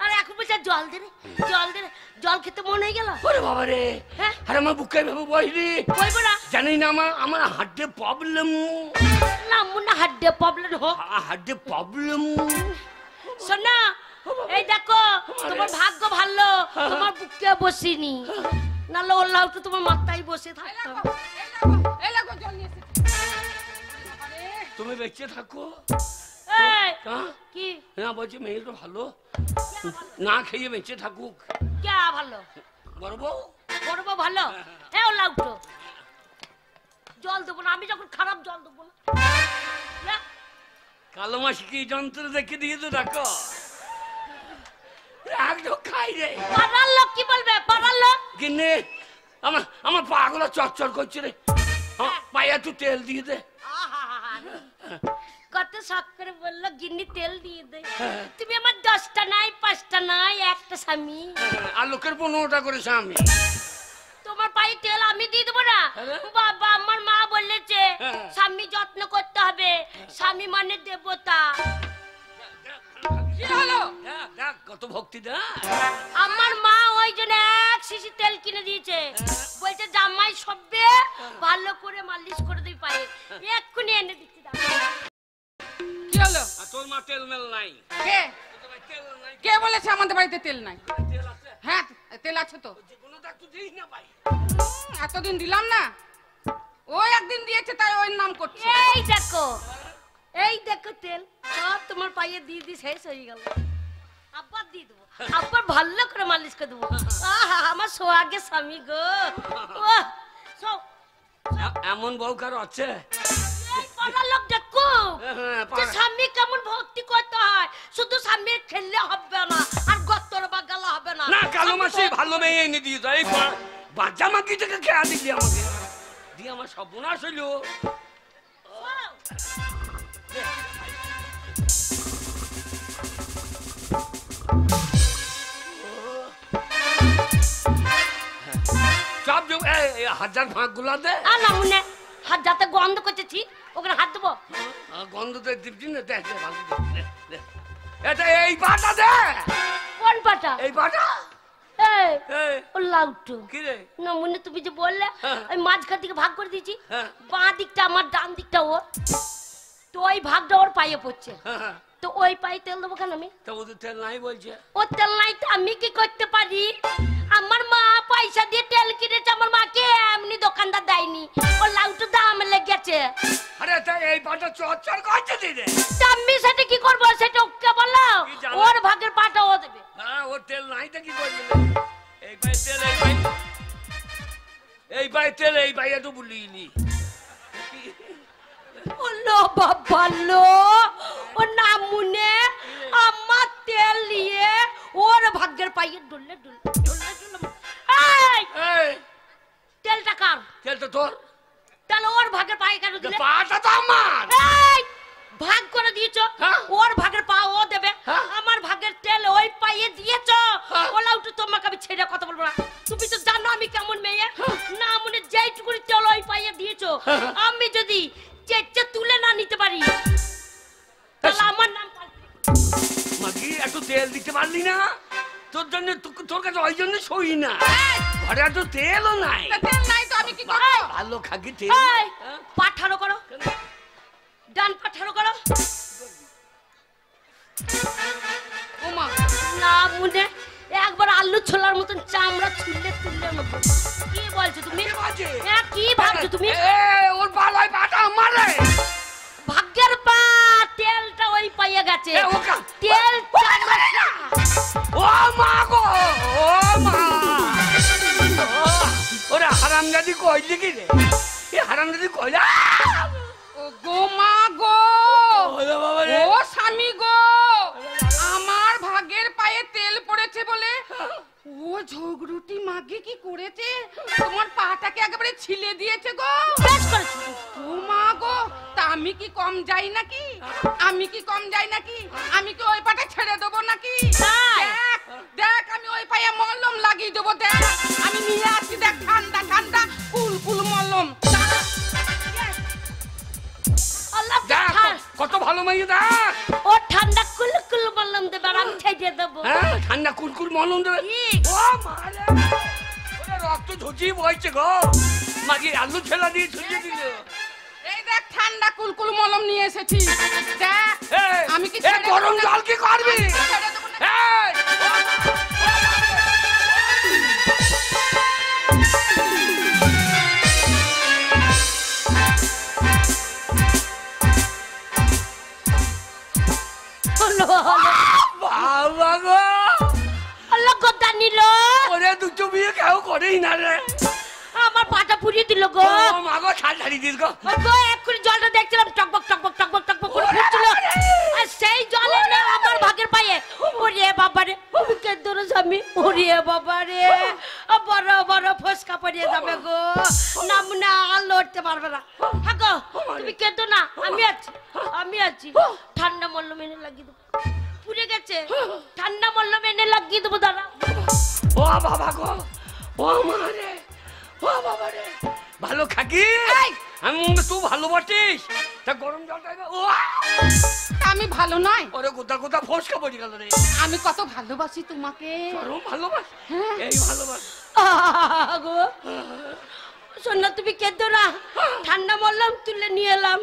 আর এখন বলছে জল দে রে, জল দে রে। জল খেতে মনে হয়ে গেল। ওরে বাবা রে, আরে আমার বুকে ভেবে বসলি। বলবো না, জানি না আমার হার্টে প্রবলেম। না মনে হার্টে প্রবলেম হোক, হার্টে প্রবলেম। শোনা এই দেখো তোমার ভাগ্য ভালো, তোমার বুকে বসিনি, নাহলে ওর লাউটা তোমার মাথায় বসে থাকতো। তুমি বেঁচে থাকো। কি না বলছি মেয়েটা ভালো, না খেয়ে বেঁচে থাকুক। কে ভালো? বড় বউ। বড় বউ ভালো? হ্যাঁ ও লাউটো জল দেবো না, আমি যখন খারাপ জল দেবো না। কালো মাসি কি যন্ত্র দেখে দিয়ে তো রাখো, একদম খাই রে। পাড়ার লোক কি বলবে? পাড়ার লোক কিনে আমার পাগুলো চরচর করছে রে, পায়ে একটু তেল দিয়ে দে। কত শখ করে বললো গিন্নি তেল দিয়ে দে। তুমি আমার 10টা নাই 5টা নাই একটা স্বামী, আর লোকের 15টা করে স্বামী। তোমার পায়ে তেল আমি দিয়ে দেবো না? বাবা আমার মা বলেছে স্বামী যত্ন করতে হবে, স্বামী মানে দেবতা। কি হলো? কত ভক্তি দা। আমার মা ওই জন্য 1 শিশি তেল কিনে দিয়েছে, বলছে জামাই সবে ভালো করে মালিশ করে দিই পায়ে, এক্ষুনি এনে দিচ্ছি। কি হলো? তোর মা তেল মেল নাই? কে কে বলেছে আমাদের বাড়িতে তেল নাই? হ্যাঁ তেল আছে তো, এতদিন দিলাম না, ওই একদিন দিয়েছে তাই ওই নাম করছে। এই দেখো তেল সব তোমার পায়ে দিয়ে দিয়ে শেষ হয়ে গেল, আবার দিয়ে দেবো, আবার ভালো করে মালিশ করে দেবো। আমার সোহাগের স্বামী গো। এমন বউ কারো আছে? লোক দেখো স্বামী কেমন ভক্তি করতে হয়, শুধু স্বামীর খেললে হবে না আর গত্তর বা গালা হবে না। না কালো মাসে ভালো মেয়ে এনে দিয়ে তো এই বাচ্চা মাকি থেকে খেয়া দিলি আমাকে দিয়ে, আমার সর্বনাশ হইল। সব হাজার ফাঁক গুলা দে। না মনে হাত যাতে গন্ধ করতেছি ওখানে হাত দেবো, গন্ধ তো দিবছি না। দেখ এটা এই পাটা দে। কোন পাটা? এই পাটা। ও লাউটো কি রে? না মনে তুমি যে বললে ওই মাঝখান থেকে ভাগ করে দিয়েছি, বাঁ দিকটা আমার ডান দিকটা ওর, তো ওই ভাগটা ওর পায়ে পড়ছে, তো ওই পায়ে তেল দেবো কেন আমি? তো ওদের তেল নাই বলছে। ও তেল নাই তো আমি কি করতে পারি? আমার মা পয়সা দিয়ে তেল কিনেছে, আমার মাকে এমনি দোকানদার দেয়নি, ও লাউটো দাম লেগেছে। আরে তাই এই পাটা চচ্চর করছে দিদি, আমি সেটা কি করবো? সেটা ওকে বললো ওর ভাগের পাটা ও দেবে। হ্যাঁ ওর তেল নাই তো কি করবি? এই পায়ে তেল, এই পায়ে তেল, এই পায়ে তো বুলিনি। ওলো বাবা লো, ও না মুনে আমার তেল নিয়ে ওর ভাগ্যের পায়ে ডুললে ডুললে ডুললে ডুললে। এই তেলটা কার? তেল তো তোর। তাহলে ওর ভাগের পায়ে কেন দিলে? পাটা তো আমার। এই ভাগ করে দিয়েছো, ওর ভাগের পা ও দেবে, আমার ভাগের তেল ওই পায়ে দিয়েছো। ওলা উঠে তোমাকে আমি ছেড়ে কথা বলবো না, তুমি তো জানো আমি কেমন মেয়ে। না মনে যেইটুকুনি তেল ওই পায়ে দিয়েছো, আমি যদি চেঁচে তুলে না নিতে পারি তাহলে আমার নাম মাগি একটু তেল দিতে পারলি না? তোর জন্য তোর কাছে ওই জন্য সই না, ঘরে এত তেলও নাই। তেল নাই তো আমি কি করব? ভালো খাকি তেল। পাঠানো করো, ডান পাঠানো করো। ওমা না মুনে একবার আলু ছোলার মতন চামড়া ছুললে তুললে মতো। কি বলছো তুমি? হ্যাঁ কি ভাবছো তুমি? ওর পালায় পাটা মারে। ভাগ্যের পা তেলটা ওই পাইয়ে গেছে। তেল ও মা গো, ও মা। ওরে হারামজাদি কইলি কি রে? এ হারামজাদি কইলা। ও গো মা গো, ও স্বামী গো, আমার ভাগের পায়ে তেল পড়েছে বলে ও ঝগড়ুটি মাগে কি করেছে, তোমার পাটাকে একেবারে ছিলে দিয়েছে গো। ও মা গো, তা আমি কি কম যাই নাকি? আমি কি কম যাই নাকি? আমি কি ওই পাটা ছেড়ে দেবো নাকি? দেখ দেখ, আমি ওই পায়ে মলম লাগিয়ে দেবো। দেখ আমি নিয়ে আসি, দেখ ঠান্ডা ঠান্ডা কুল মলম। কত ভালো মাইয়ে দেখ। ও ঠান্ডা কুলকুল মলম দেবে আর আমি ছেড়ে দেবো। হ্যাঁ ঠান্ডা কুলকুল মলম দেবে। ও মারে, ওরে রক্ত ঝুঁচিয়ে বইছে গো। মাগি আলু ছেলা দিয়ে ছুঁয়ে দিল। এই দেখ ঠান্ডা কুলকুল মলম নিয়ে এসেছি। দেখ আমি কি গরম জল কি করবি? বাবা গো, আল্লাহ গোদা নিল। ওরে দুটো বিয়ে কেউ করেই না রে। আমার পাটা পুড়িয়ে দিল গো। ও মা গো, ছাল ছাড়ি দিস গো। গো এক্ষুনি জলটা দেখছিলাম টকবক টকবক টকবক টকবক করে ফুটছিল, আর সেই জলে না আমার ভাগের পায়ে। ওরে বাবা রে, আমি কেঁদো রে স্বামী। ওরে বাবা রে, বড় বড় ফসকা পড়িয়ে যাবে গো। নাম না আর লড়তে পারবে না। হ্যাঁ গো তুমি কেঁদো না, আমি আছি আমি আছি। ঠান্ডা মল্লম এনে লাগিয়ে দেবো। পুড়ে গেছে, ঠান্ডা মল্লম এনে লাগিয়ে দেবো দাঁড়া। ও বাবা গো, ও মা রে, ও বাবা রে। ভালো খাকি, আমি তুই ভালো বাটিস। তা গরম জলটা ও আমি ভালো নয়। ওরে গোদা গোদা ফসকা পড়ে গেল রে। আমি কত ভালোবাসি তোমাকে। গরম ভালোবাস, এই ভালোবাস গো। শোন না, তুমি কেঁদো না, ঠান্ডা মল্লম তুলে নিয়ে এলাম,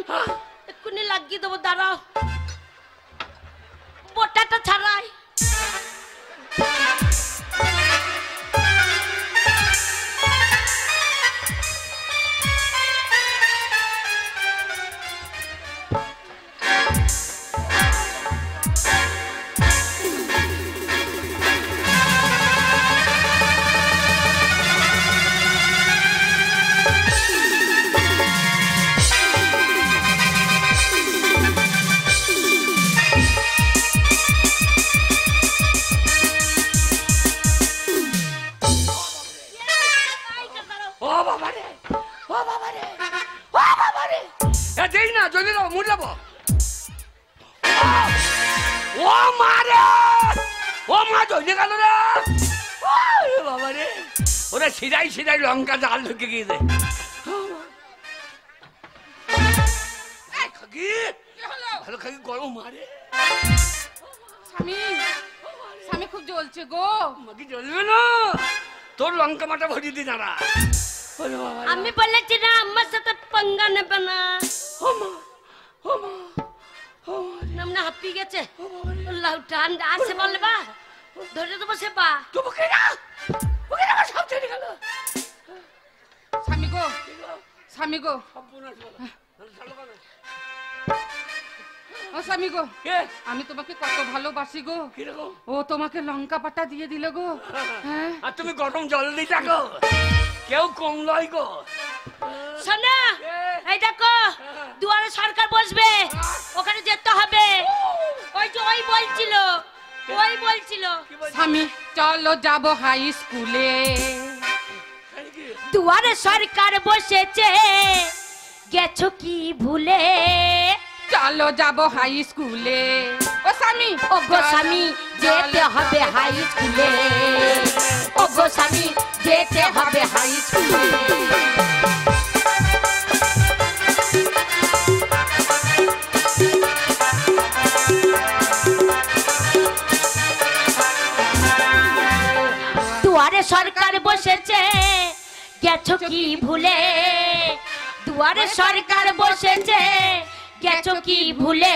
এক্ষুনি লাগিয়ে দেবো দাঁড়াও। বোটাটা ছাড়াই। সিধাই সিধাই লঙ্কা জাল ঢুকে গিয়েছে। ভালো খাকি গরম মারে। স্বামী স্বামী খুব জ্বলছে গো। মাকে জ্বলবে না, তোর লঙ্কা মাটা ভরিয়ে দি দাঁড়া। আমি বলেছি না আমার সাথে পাঙ্গা নেবে না। নামনা হাঁপি গেছে। ঠান্ডা আছে বলবা, ধরে দেবো সেবা। স্বামী গো, স্বামী গো, ও স্বামী গো, আমি তোমাকে কত ভালোবাসি গো। ও তোমাকে লঙ্কা পাতা দিয়ে দিল গো। আর তুমি গরম জল দিতা গো, কেউ কম লয় গো। শোনা, এই দেখো দুয়ারে সরকার বসবে, ওখানে যেতে হবে। ওই যে ওই বলছিল, ওই বলছিল স্বামী চলো যাবো হাই স্কুলে। দুয়ারে সরকার বসেছে, গেছো কি ভুলে? চলো যাবো হাই স্কুলে। ও স্বামী, ও গো স্বামী যেতে হবে হাই স্কুলে। ও গো স্বামী যেতে হবে হাই স্কুলে। দুয়ারে সরকার বসেছে, গেছো কি ভুলে? দুয়ারে সরকার বসেছে, গেছো কি ভুলে?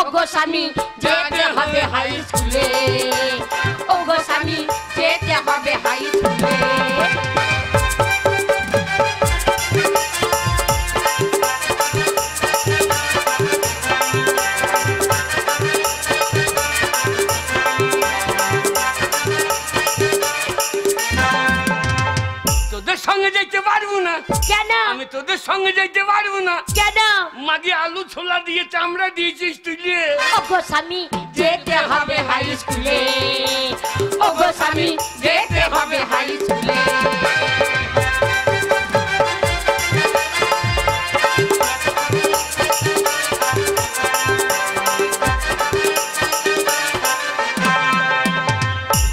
ওগো স্বামী যেতে হবে হাই স্কুলে, ওগো স্বামী যেতে হবে হাই স্কুলে। তোদের সঙ্গে যেতে পারবো না। কেন? আমি তোদের সঙ্গে যেতে পারবো না। কেন? মাগি আলু ছোলা দিয়ে চামড়া দিয়েছিস তুলে। ওগো স্বামী যেতে হবে হাই স্কুলে, ওগো স্বামী যেতে হবে হাই স্কুলে।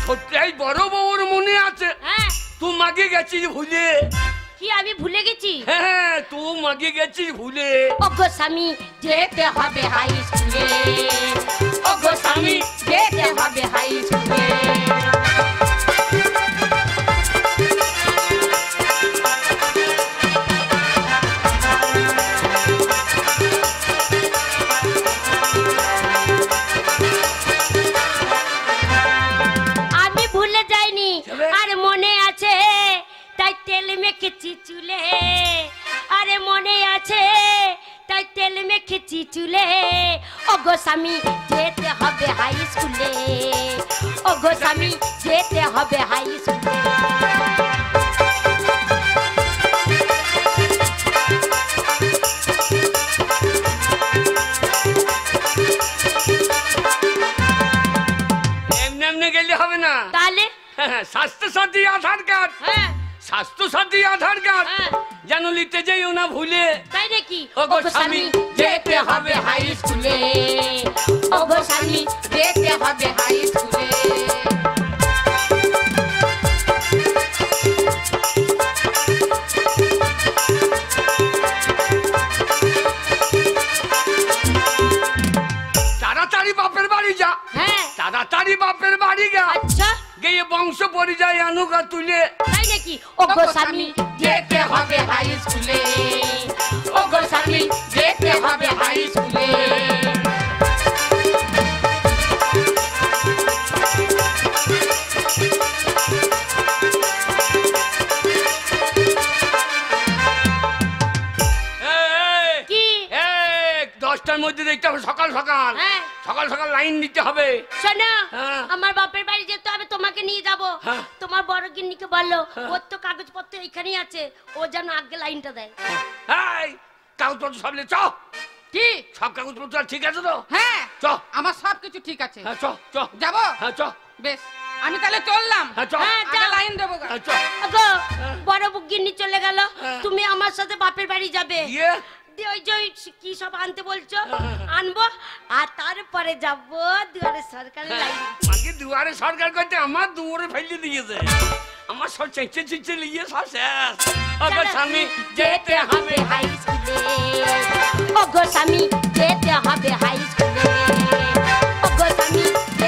ছোট্টাই বড় বউর মনে আছে হ্যাঁ, তুই মাগে গেছিস ভুলে। কি আমি ভুলে গেছি? হ্যাঁ তুই মাগে গেছিস ভুলে। ওগো স্বামী যেতে হবে হাই স্কুলে, ওগো স্বামী যেতে হবে হাই স্কুলে। আমি ভুলে যাইনি, তবে? আর মনে আছে তাই তেল মেখেছি চুলে, আরে মনে আছে তাই তেল মেখেছি চুলে। ওগো স্বামী যেতে হবে হাই স্কুলে, ওগো স্বামী যেতে হবে হাই স্কুলে। এমনি এমনি গেলে হবে না। তাহলে হ্যাঁ, স্বাস্থ্যসাথী আধার কার্ড, হ্যাঁ, স্বাস্থ্যসাথী আধার কার্ড হ্যাঁ। যেন নিতে যাইও না ভুলে। তাই নাকি? ওগো ওগো স্বামী স্বামী যেতে হবে হাই স্কুলে, ওগো স্বামী যেতে হবে হাই স্কুলে। তাড়াতাড়ি বাপের বাড়ি যা, হ্যাঁ, তাড়াতাড়ি বাপের বাড়ি যা, আচ্ছা গিয়ে বংশ পরিচয় আনুকা তুলে। তাই নাকি? ওগো স্বামী যেতে হবে হাই স্কুলে, ওগো স্বামী যেতে হবে হাই স্কুলে। কি? 10টার মধ্যে দেখতে হবে, সকাল সকাল হ্যাঁ। সকাল সকাল লাইন দিতে হবে। শোনো, হ্যাঁ। আমার বাপের বাড়ি যেতে হবে, তোমাকে নিয়ে যাব। হ্যাঁ। তোমার বড় গিন্নিকে বলো, হ্যাঁ। ওর তো কাগজপত্র এখানেই আছে, ও যেন আগে লাইনটা দেয়। এই কাগজপত্র সব চ, কি? সব কাগজপত্র ঠিক আছে তো? হ্যাঁ, চ, আমার সবকিছু ঠিক আছে। হ্যাঁ চ চ, যাবো? হ্যাঁ চ, বেশ, আমি তাহলে চললাম। হ্যাঁ চ, হ্যাঁ, আগে যাও। লাইন দেবো গা। হ্যাঁ চ। আগো, বড় গিন্নি চলে গেল, হ্যাঁ। তুমি আমার সাথে বাপের বাড়ি যাবে। গিয়ে দিয়ে ওই যে ওই কি সব আনতে বলছো আনবো, আর তারপরে যাবো দুয়ারে সরকারি লাইন। মাকে দুয়ারে সরকার করতে আমার দুয়ারে ফেলে দিয়েছে, আমার সব চেঁচে চেঁচে নিয়ে সব শেষ। ওগো স্বামী যেতে হবে হাই স্কুলে, ওগো স্বামী যেতে হবে হাই স্কুলে, ওগো স্বামী যেতে।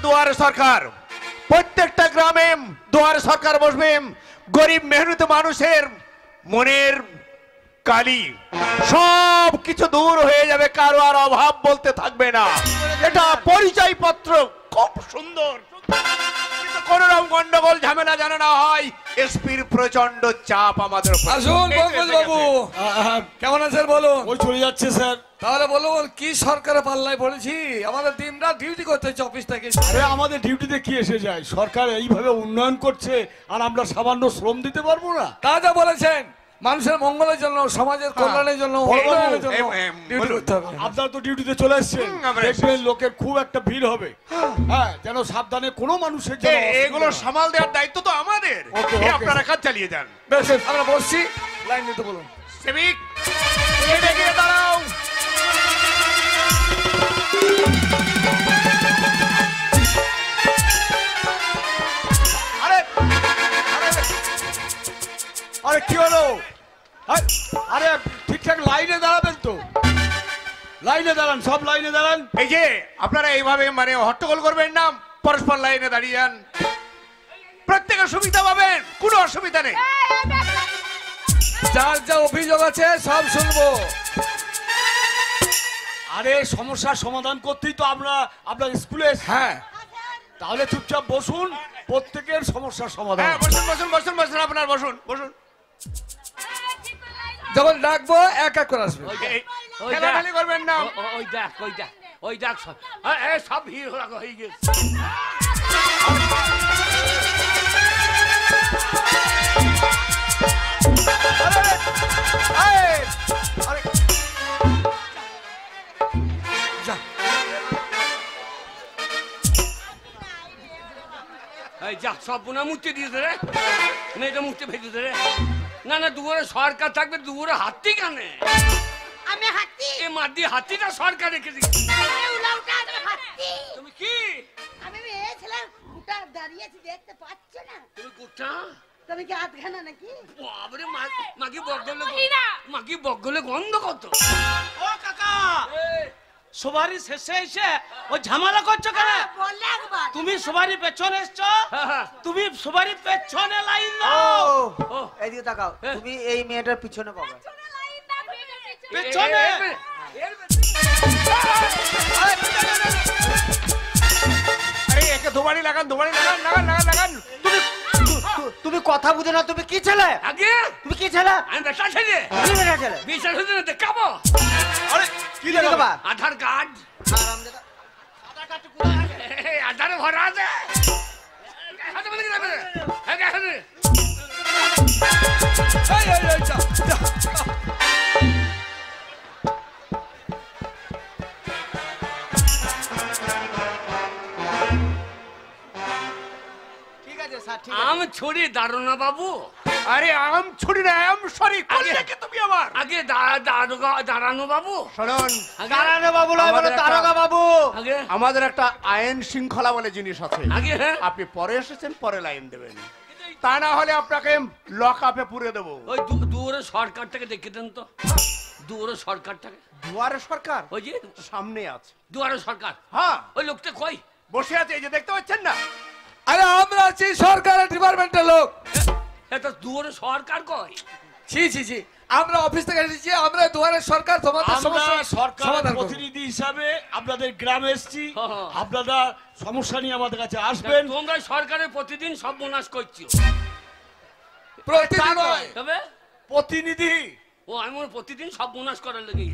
দুয়ারে সরকার, প্রত্যেকটা গ্রামে দুয়ারে সরকার বসবে। গরিব মেহনতি মানুষের মনের কালি সব কিছু দূর হয়ে যাবে, কারো আর অভাব বলতে থাকবে না। এটা পরিচয় পত্র খুব সুন্দর, কিন্তু কোন রকম গন্ডগোল ঝামেলা যেন না হয়। এসপির প্রচন্ড চাপ আমাদের উপর। আসুন পঙ্কজ বাবু, কেমন আছেন বলুন? ওই চলে যাচ্ছে স্যার। তাহলে বলুন কি সরকারের পাল্লায় পড়েছি? আমাদের দিনরাত ডিউটি করতে হচ্ছে অফিস থেকে। আরে আমাদের ডিউটিতে কি এসে যায়? সরকার এইভাবে উন্নয়ন করছে আর আমরা সামান্য শ্রম দিতে পারবো না? তা যা বলেছেন, মানুষের মঙ্গলের জন্য, সমাজের কল্যাণের জন্য, উন্নয়নের জন্য ডিউটি করতে হবে। আপনারা তো ডিউটিতে চলে এসেছেন, আমরা দেখবেন লোকের খুব একটা ভিড় হবে। হ্যাঁ, যেন সাবধানে কোনো মানুষের জন্য এগুলো সামাল দেওয়ার দায়িত্ব তো আমাদের। ওকে, ওকে। আপনারা কাজ চালিয়ে যান। বেশ, আমরা বসছি, লাইন দিতে বলুন। সেবিক এদিকে দাঁড়াও। আরে আরে কি হলো? আরে ঠিকঠাক লাইনে দাঁড়াবেন তো। লাইনে দাঁড়ান, সব লাইনে দাঁড়ান। এই যে আপনারা এইভাবে মানে হট্টগোল করবেন না, পরস্পর লাইনে দাঁড়িয়ে যান, প্রত্যেকের সুবিধা পাবেন, কোনো অসুবিধা নেই। যার যা অভিযোগ আছে সব শুনবো। আরে সমস্যার সমাধান করতেই তো আমরা আপনার স্কুলে এসেছি। হ্যাঁ, তাহলে চুপচাপ বসুন, প্রত্যেকের সমস্যার সমাধান। হ্যাঁ, বসুন বসুন বসুন বসুন, আপনার বসুন বসুন। যখন ডাকবো এক এক করে আসবে। খেলাখালি করবেন না। ওই দেখ ওই দেখ সব সব ভিড় হয়ে গেছে। যা। এই যা সব বোনা মুছতে দিয়েছে রে, মেয়েটা মুছতে ভেজেছে রে। না না, দুয়ারে সরকার থাকবে, দুয়ারে হাতি কানে। আমি হাতি, এ মাদি হাতিটা সরকার রেখে দিচ্ছে। তুমি কি আমি মেয়ে ছিলাম, গোটা দাঁড়িয়েছি, দেখতে পাচ্ছ না? তুমি গোটা তুমি কি আধখানা নাকি? বাবরে মাগি বগলে গন্ধ কত। ও কাকা, সবারই শেষে এসে ও ঝামেলা করছো কেন? বললে একবার। তুমি সবারই পেছনে এসছো, তুমি সবারই পেছনে লাইন ও দাও। ও এইদিকে তাকাও, তুমি এই মেয়েটার পিছনে পাবে। পেছনে আরে একে দুবারি লাগান, দুবারি লাগান, লাগান লাগান লাগান। তুমি কথা বুঝো না, তুমি কি ছেলে? আগে তুমি কি ছেলে? আমি বেটা ছেলে, কি বেটা ছেলে? বিচার হচ্ছে না দেখাবো। আরে কি দেখাবা? আধার কার্ড, হারামজাদা। আধারে ভরা আছে। হাতে বলে দিলাম রে। এই, যা, যা। ঠিক আছে স্যার, ঠিক আম ছড়ি দারুণা বাবু। আরে আম ছুরি না, আম সরি করলে কি তুমি আমার? আগে দাঁড়ানো বাবু। শুনুন, দাঁড়ানো বাবু নয়, বলো আমাদের একটা- দারোগা বাবু। আগে আমাদের একটা আইন শৃঙ্খলা বলে জিনিস আছে। আগে হ্যাঁ, আপনি পরে এসেছেন, পরে লাইন দেবেন, তা না হলে আপনাকে লক আপে পুরে দেবো। ওই দুয়ারে সরকারটাকে দেখে দেন তো, দুয়ারে সরকারটাকে। দুয়ারে সরকার ওই যে সামনে আছে। দুয়ারে সরকার, হ্যাঁ, ওই লোকটা কই? বসে আছে, এই যে দেখতে পাচ্ছেন না? আরে আমরা আছি সরকারের ডিপার্টমেন্টের লোক। এটা দুয়ারে সরকার কই? ছি ছি ছি, আমরা অফিস থেকে এসেছি, আমরা দুয়ারে সরকার, তোমাদের আমরা সমস্যা সরকারের সমাধান করব। প্রতিনিধি হিসাবে আপনাদের গ্রামে এসেছি। হ্যাঁ। আপনারা সমস্যা নিয়ে আমাদের কাছে আসবেন। তোমরা সরকারের প্রতিদিন সব বোনাস করছো। প্রতিদিন নয়, তবে প্রতিনিধি। ও আমি মনে হয় প্রতিদিন সব বোনাস করার লেগে।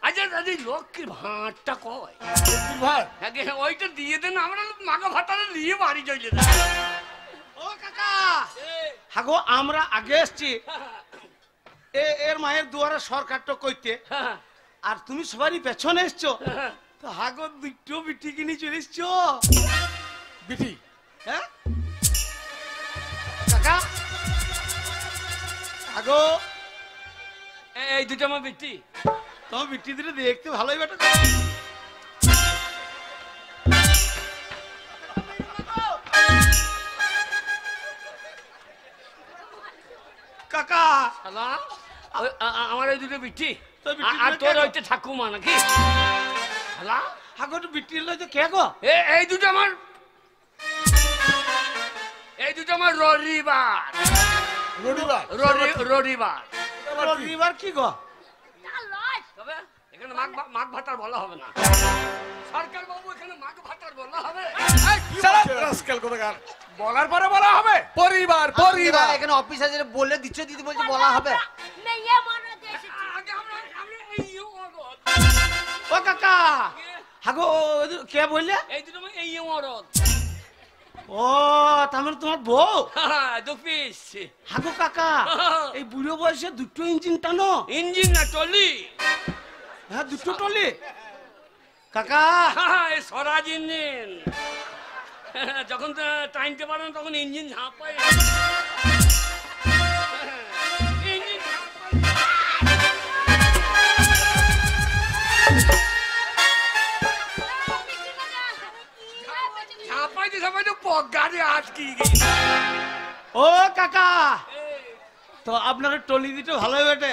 আচ্ছা দাদি লক্ষ্মীর ভাঁটটা কয়? ভাই, আগে ওইটা দিয়ে দেন, আমরা মাগা ভাতাটা নিয়ে বাড়ি চলে যাই। ও কাকা, হাগো আমরা আগে এসছি এর মায়ের দুয়ারে সরকারটা কইতে, আর তুমি সবারই পেছনে এসছো। তো হাগো দুটো বিটি কিনে চলে এসছো। বিটি। হ্যাঁ কাকা, হাগো এই দুটো আমার বেটি। তোমার বিটি দুটো দেখতে ভালোই বেটা। কাকা, শালা, আমার এই দুটো বিটি, তোর বিটি আর দুটো তোর কে গো? ওইটা ঠাকুমা নাকি? শালা, হাগো তো বিটি লইতে কে গো? এই দুটো আমার, এই দুটো আমার রবিবার। রবিবার। রবিবার। রবিবার কি গো? তবে এখানে মাঘ ভাতার বলা হবে না। সরকার বাবু এখানে মাঘ ভাতার বলা হবে। শালা রাস্কেল কোথাকার। বলার পরে বলা হবে। পরিবার, পরিবার। এখানে অফিস আছে, বলে দিচ্ছ, দিদি বলছে বলা হবে। মেয়ে মনে দেশে আগে আমরা এই মরদ, ও কাকা, হাগো কে বললে? এই দুটো এই মরদ। ও তার মানে তোমার বউ? দু পিস। হাগো কাকা, এই বুড়ো বয়সে দুটো ইঞ্জিন টানো? ইঞ্জিন না টলি। হ্যাঁ দুটো টলি। কাকা, এই স্বরাজ ইঞ্জিন। যখন টাইমতে পারেন তখন ইঞ্জিন ঝাঁপায়। ইঞ্জিন ঝাঁপাইতে ঝাঁপাইতে পগারে আটকে গেছে। ও কাকা, তো আপনার টলি দিতে ভালো বেটে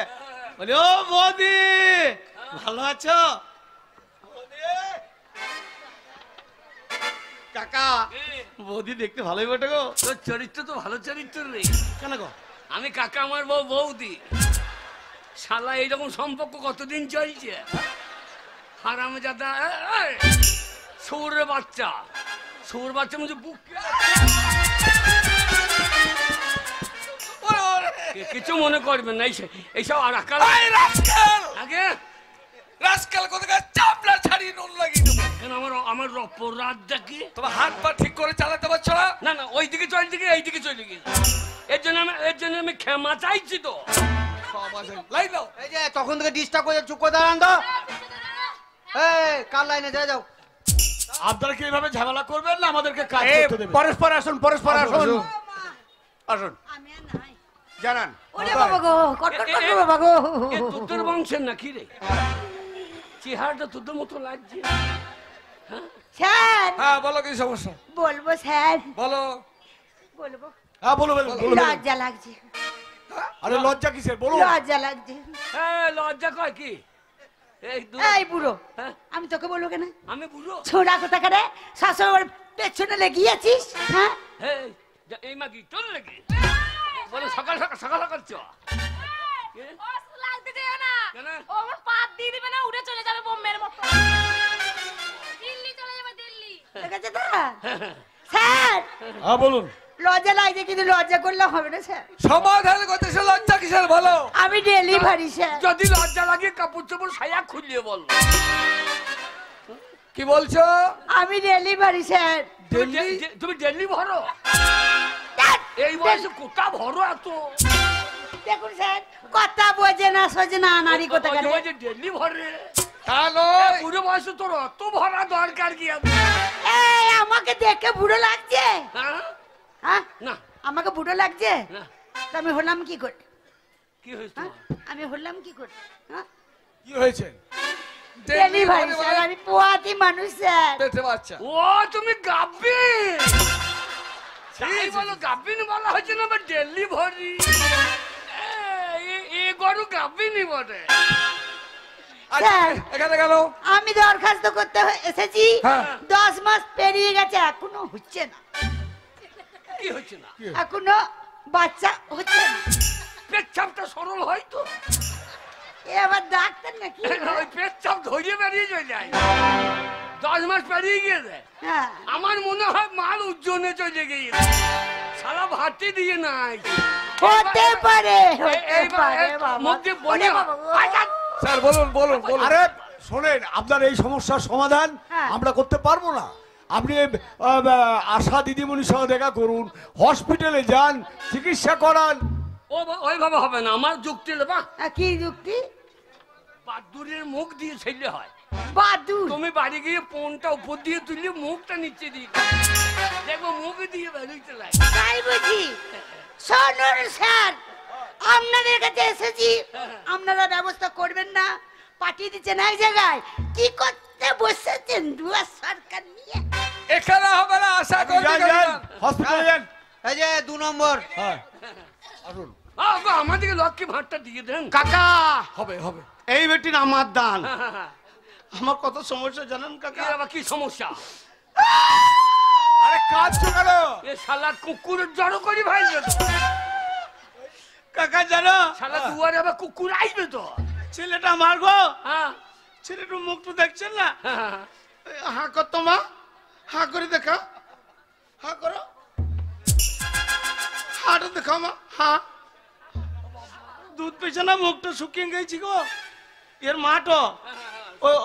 বলি, ও বৌদি ভালো আছো কাকা? বৌদি দেখতে ভালোই বটে গো। তোর চরিত্র তো ভালো চরিত্র রে। কেন গো? আমি কাকা, আমার বউ বৌদি। শালা এইরকম সম্পর্ক কতদিন চলছে? হারামজাদা শুয়োরের বাচ্চা, শুয়োর বাচ্চা মুঝে বুক কিছু মনে করবেন না। এইসব আর আগে রাজকাল কোথাকার চাপলা ছাড়িয়ে নুন লাগিয়ে দেবো। কেন আমার অপরাধটা কি? তোমার হাত পা ঠিক করে চালাতে পারছো না? না না, ওই দিকে চল দিকে এই দিকে চলে গেছে। এর জন্য আমি ক্ষমা চাইছি তো। লাইন দাও। এই যে তখন থেকে ডিস্টার্ব করে চুপ করে দাঁড়ান তো। এই কার লাইনে যাও যাও। আপনারা কি এইভাবে ঝামেলা করবেন না আমাদেরকে কাজ এই করতে দেবেন? পরস্পর আসুন, পরস্পর আসুন, আসুন, আমি আর নাই। জানান। ওরে বাবা গো, কটকট করবে বাবা গো। এ তোদের বংশের নাকি রে? চেহারাটা তোদের মতো লাগছে। স্যার হ্যাঁ বলো, কি সমস্যা বলবো স্যার, বলো। বলবো। হ্যাঁ বলো বলো বলো। লজ্জা লাগছে, আরে লজ্জা কিসের বলো? লজ্জা লাগছে। হ্যাঁ লজ্জা কয় কি? এই বুড়ো, হ্যাঁ? আমি তোকে বলবো কেন? আমি বুঝো ছোড়া কোথাকারে শাশুড়ি পেছনে লেগিয়েছিস? হ্যাঁ এই মা কি তোর লেগে বলো? সকাল সকাল সকাল সকাল চ লাগতে যেও না। কেন? ও আমার পাত দিয়ে দিবে না, উড়ে চলে যাবে বোম্বের মতো। দিল্লি চলে যাবে, দিল্লি। ঠিক আছে তো স্যার? হ্যাঁ বলুন। লজ্জা লাগছে, কিন্তু লজ্জা করলে হবে না স্যার। সমাধান করতেছে, লজ্জা কিসের বলো? আমি ডেলিভারি স্যার। যদি লজ্জা লাগে কাপড় চোপড় সায়া খুলিয়ে বল। কি বলছো? আমি ডেলিভারি স্যার। তুমি ডেলি ভরো? এই বয়সে কোথা ভরো এত? দেখুন স্যার, কথা বোঝে না সোজে না, নারী কোথাকারে। ডেলি ভরে তা নয়, পুরো বয়সে তোর অত ভরা দরকার কি আছে? এই আমাকে দেখে বুড়ো লাগছে? হ্যাঁ? হ্যাঁ না আমাকে বুড়ো লাগছে? না। তা আমি হলাম কি করে? কি হয়েছে হ্যাঁ? তোমার? আমি হলাম কি করে? হ্যাঁ? কি হয়েছে? ডেলিভারি স্যার, আমি পোয়াতি মানুষ স্যার। পেটে বাচ্চা। ও তুমি গাব্বিন? তাই বলো গাব্বিন বলা হয়েছে না? ডেলিভারি এ গরু গাব্বিনই বটে। স্যার এখানে গেল। আমি দরখাস্ত করতে এসেছি, হ্যাঁ। 10 মাস পেরিয়ে গেছে, এখনো হচ্ছে না। কি হচ্ছে না? এখনো বাচ্চা হচ্ছে না। পেচ্ছাপটা সরল হয় তো? এ আবার ডাক্তার নাকি? ওই পেচ্ছাপ ধরিয়ে বেরিয়ে চলে যায়। 10 মাস পেরিয়ে গিয়েছে। হ্যাঁ আমার মনে হয় মাল উজ্জ্বলে চলে গিয়েছে, সারা ভাতি দিয়ে নাই। হতে পারে, হতে পারে বাবা। মুখ দিয়ে বলে ওরে বাবা গো। স্যার বলুন বলুন বলুন। আরে শোনেন, আপনার এই সমস্যার সমাধান হ্যাঁ। আমরা করতে পারবো না। আপনি আশা দিদিমণির সঙ্গে দেখা করুন, হসপিটালে যান, চিকিৎসা করান। ওইভাবে হবে না, আমার যুক্তি বা কি যুক্তি? বাদুরের মুখ দিয়ে ছেলে হয়। বাদুর? তুমি বাড়ি গিয়ে ফোনটা উপর দিয়ে তুলে মুখটা নিচে দিয়ে দেখবো মুখ দিয়ে বেরোইতে লাগে। তাই বুঝি? শুনুন স্যার, আপনাদের কাছে এসেছি, আপনারা ব্যবস্থা করবেন না? পাঠিয়ে দিচ্ছেন এক জায়গায়, কি করতে বসেছেন দুয়া সরকার নিয়ে? এখানে হবে না, আশা করি। যান যান হসপিটালে যান। এই যে 2 নম্বর। হ্যাঁ আসুন। আমাদেরকে লক্ষ্মী ভাঁড়টা দিয়ে দেন। কাকা হবে হবে। এই বেটির আমার দান। আমার কত সমস্যা জানেন কাকা? আবার কি সমস্যা? আরে কাজ কেন? এ শালা কুকুরের জড়ো করি ভাই তো। কাকা জানো, শালা দুয়ারে আবার কুকুর আইবে তো। ছেলেটা আমার গো। হ্যাঁ ছেলেটার মুখটা দেখছেন না? হ্যাঁ। হা করতো মা, হা করে দেখা, হা করো, হাটা দেখাও মা, হা। দুধ পেছে না, মুখটা শুকিয়ে গেছি গো। এর মাটো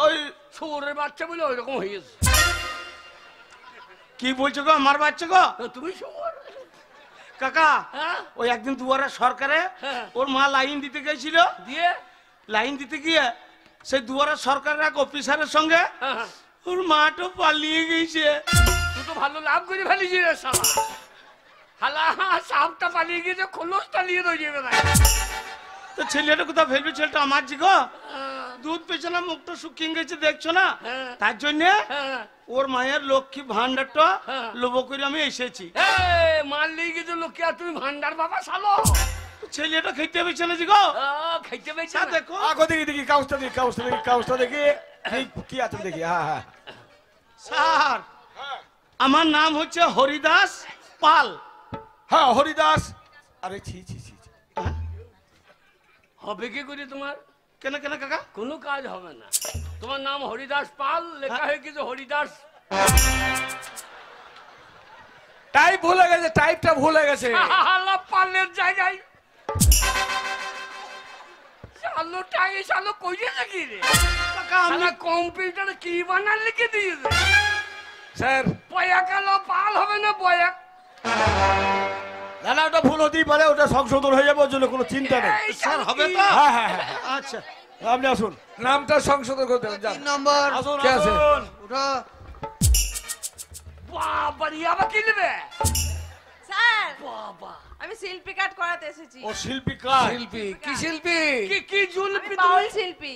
ওই শুয়োরের বাচ্চা বলে ওইরকম হয়েছে। কি বলছো গো আমার বাচ্চা গো? তুমি শুয়োর? কাকা হ্যাঁ ওই একদিন দুয়ারে সরকারে হ্যাঁ। ওর মা লাইন দিতে গেছিল, দিয়ে লাইন দিতে গিয়ে সেই দুয়ারে সরকারের এক অফিসারের সঙ্গে হ্যাঁ। ওর মাটো পালিয়ে গেছে। তুই তো ভালো লাভ করে ফেলেছি রে শালা। শালা সাপটা পালিয়ে গিয়েছে, খোলসটা নিয়ে রয়ে যাবে না। তো ছেলেটা কোথাও ফেলবে? ছেলেটা আমার জি গো। দুধ পেছে না, মুখটা শুকিয়ে গেছে, দেখছো না? হ্যাঁ। তার জন্য হ্যাঁ। ওর মায়ের লক্ষ্মী ভান্ডারটা হ্যাঁ। লোভ করে আমি এসেছি। মাল নিয়ে গেছে লোকে, আর তুমি ভান্ডার বাবা শালো। ছেলেটা খেতে পেয়েছে না জি গো? খাইতে পাইছে স্যার না? দেখো আগো দেখি দেখি কাগজটা দেখি কাগজটা দেখি কি আছে দেখি। হ্যাঁ হ্যাঁ স্যার আমার নাম হচ্ছে হরিদাস পাল। হ্যাঁ হরিদাস। আরে ছি ছি ছি ছি। হবে কি করে তোমার? কেন কেন কাকা? কোনো কাজ হবে না। তোমার নাম হরিদাস পাল, লেখা হয়ে গেছে হরিদাস। টাইপ ভুলে গেছে, টাইপটা ভুলে গেছে। আল্লাহ পালের জায়গায় চালো টাই চালো কইছে কি রে? কাকা আমি আমরা কম্পিউটারে কি বানান লিখে দিয়েছে? স্যার বয়া কালো পাল হবে না বয়া? না না ওটা ভুল হতেই পারে, ওটা সংশোধন হয়ে যাবে, ওর জন্য কোনো চিন্তা নেই। এই স্যার হবে কি? তো? হ্যাঁ হ্যাঁ হ্যাঁ আচ্ছা আপনি আসুন নামটা সংশোধন করতে হবে, যান। 3 নম্বর আসুন কে আছে? আসুন। উঠো। বাবা রে, আবার কি নেবে? স্যার বাবা আমি শিল্পী কাট করাতে এসেছি। ও শিল্পী কাজ। শিল্পী কি শিল্পী? কি কি আমি জুলপি বাউল তুমি? শিল্পী।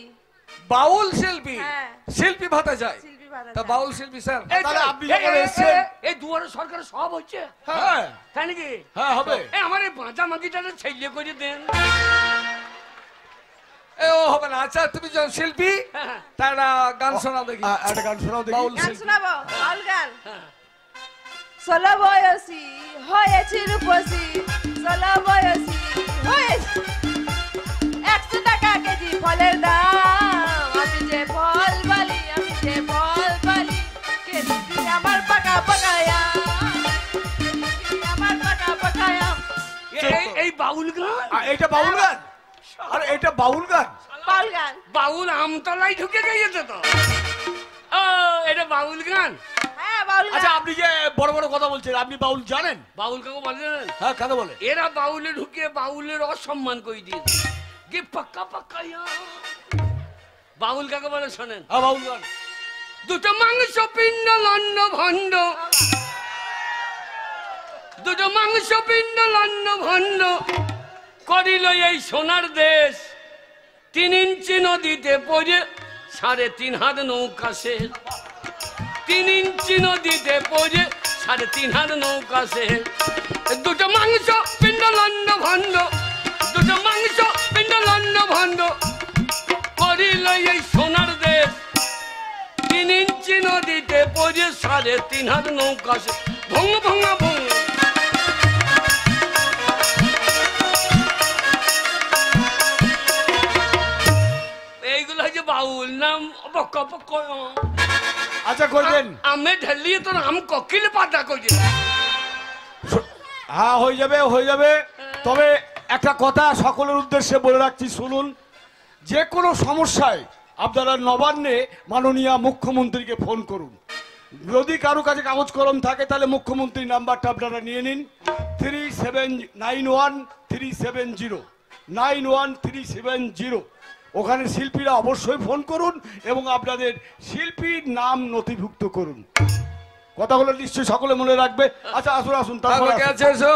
বাউল শিল্পী। হ্যাঁ। শিল্পী ভাতা যায়। শিল্পী বাধা তা চাই। বাউল শিল্পী স্যার। এই তাহলে যে, আপনি এই- যখন এই- এসছেন। এই দুয়ারে সরকার সব হচ্ছে, হ্যাঁ তাই নাকি? হ্যাঁ হবে। এই আমার এই বাঁচা মাগিটারে ছেলে করে দেন। এ ও হবে না। আচ্ছা তুমি যখন শিল্পী, তার একটা গান শোনাও দেখি। একটা গান শোনাও দেখি। বাউল গান শিল্পী। শোনাবো? বাউল গান। 16 বয়সী হয়েছি রূপসী, 16 বয়সী হয়েছি 100 টাকা কেজি ফলের দাম। আমি যে ফল বালি, আমি যে ফল বালি, কেজি আমার পাকা পাকায়া, আমার পাকা পাকায়া। এই বাউল গান, এইটা বাউল গান? আরে এটা বাউল গান? বাউল গান। বাউল আমতলায় ঢুকে গিয়েছে তো। ও এটা বাউল গান। হ্যাঁ বাউল গান। আচ্ছা আপনি যে বড় বড় কথা বলছেন, আপনি বাউল জানেন? বাউল কাকে বলেন? হ্যাঁ কাকে বলে? এরা বাউলে ঢুকে বাউলের অসম্মান করে দিয়েছে। গে পাক্কা পাক্কা ইয়া। বাউল কাকে বলে শোনেন? হ্যাঁ বাউল গান। দুটো মাংস পিণ্ড লন্ন ভণ্ড, দুটো মাংস পিণ্ড লন্ন ভণ্ড করিল এই সোনার দেশ। 3 ইঞ্চি নদীতে পড়ে 3.5 হাত নৌকা শেষ। 3 ইঞ্চি নদীতে পড়ে 3.5 হাত নৌকা শেষ। দুটো মাংস পিণ্ড লন্ন ভণ্ড, দুটো মাংস পিণ্ড লন্ন ভণ্ড করিল এই সোনার দেশ। 3 ইঞ্চি নদীতে পড়ে 3.5 হাত নৌকা শেষ। ভঙ্গ ভঙ্গা ভঙ্গ। এইগুলো হচ্ছে বাউল নাম। আচ্ছা কইবেন। আমি ঢেলিয়ে তোর আম ককিল পাতা কইছে। হ্যাঁ হয়ে যাবে হয়ে যাবে। তবে একটা কথা সকলের উদ্দেশ্যে বলে রাখছি, শুনুন। যে কোনো সমস্যায় আপনারা নবান্নে মাননীয় মুখ্যমন্ত্রীকে ফোন করুন। যদি কারো কাছে কাগজ কলম থাকে তাহলে মুখ্যমন্ত্রীর নাম্বারটা আপনারা নিয়ে নিন। 3791-370 ওখানে শিল্পীরা অবশ্যই ফোন করুন এবং আপনাদের শিল্পীর নাম নথিভুক্ত করুন। কথাগুলো নিশ্চয়ই সকলে মনে রাখবে। আচ্ছা আসুন আসুন তারপরে কে আসুন। আছে এসো?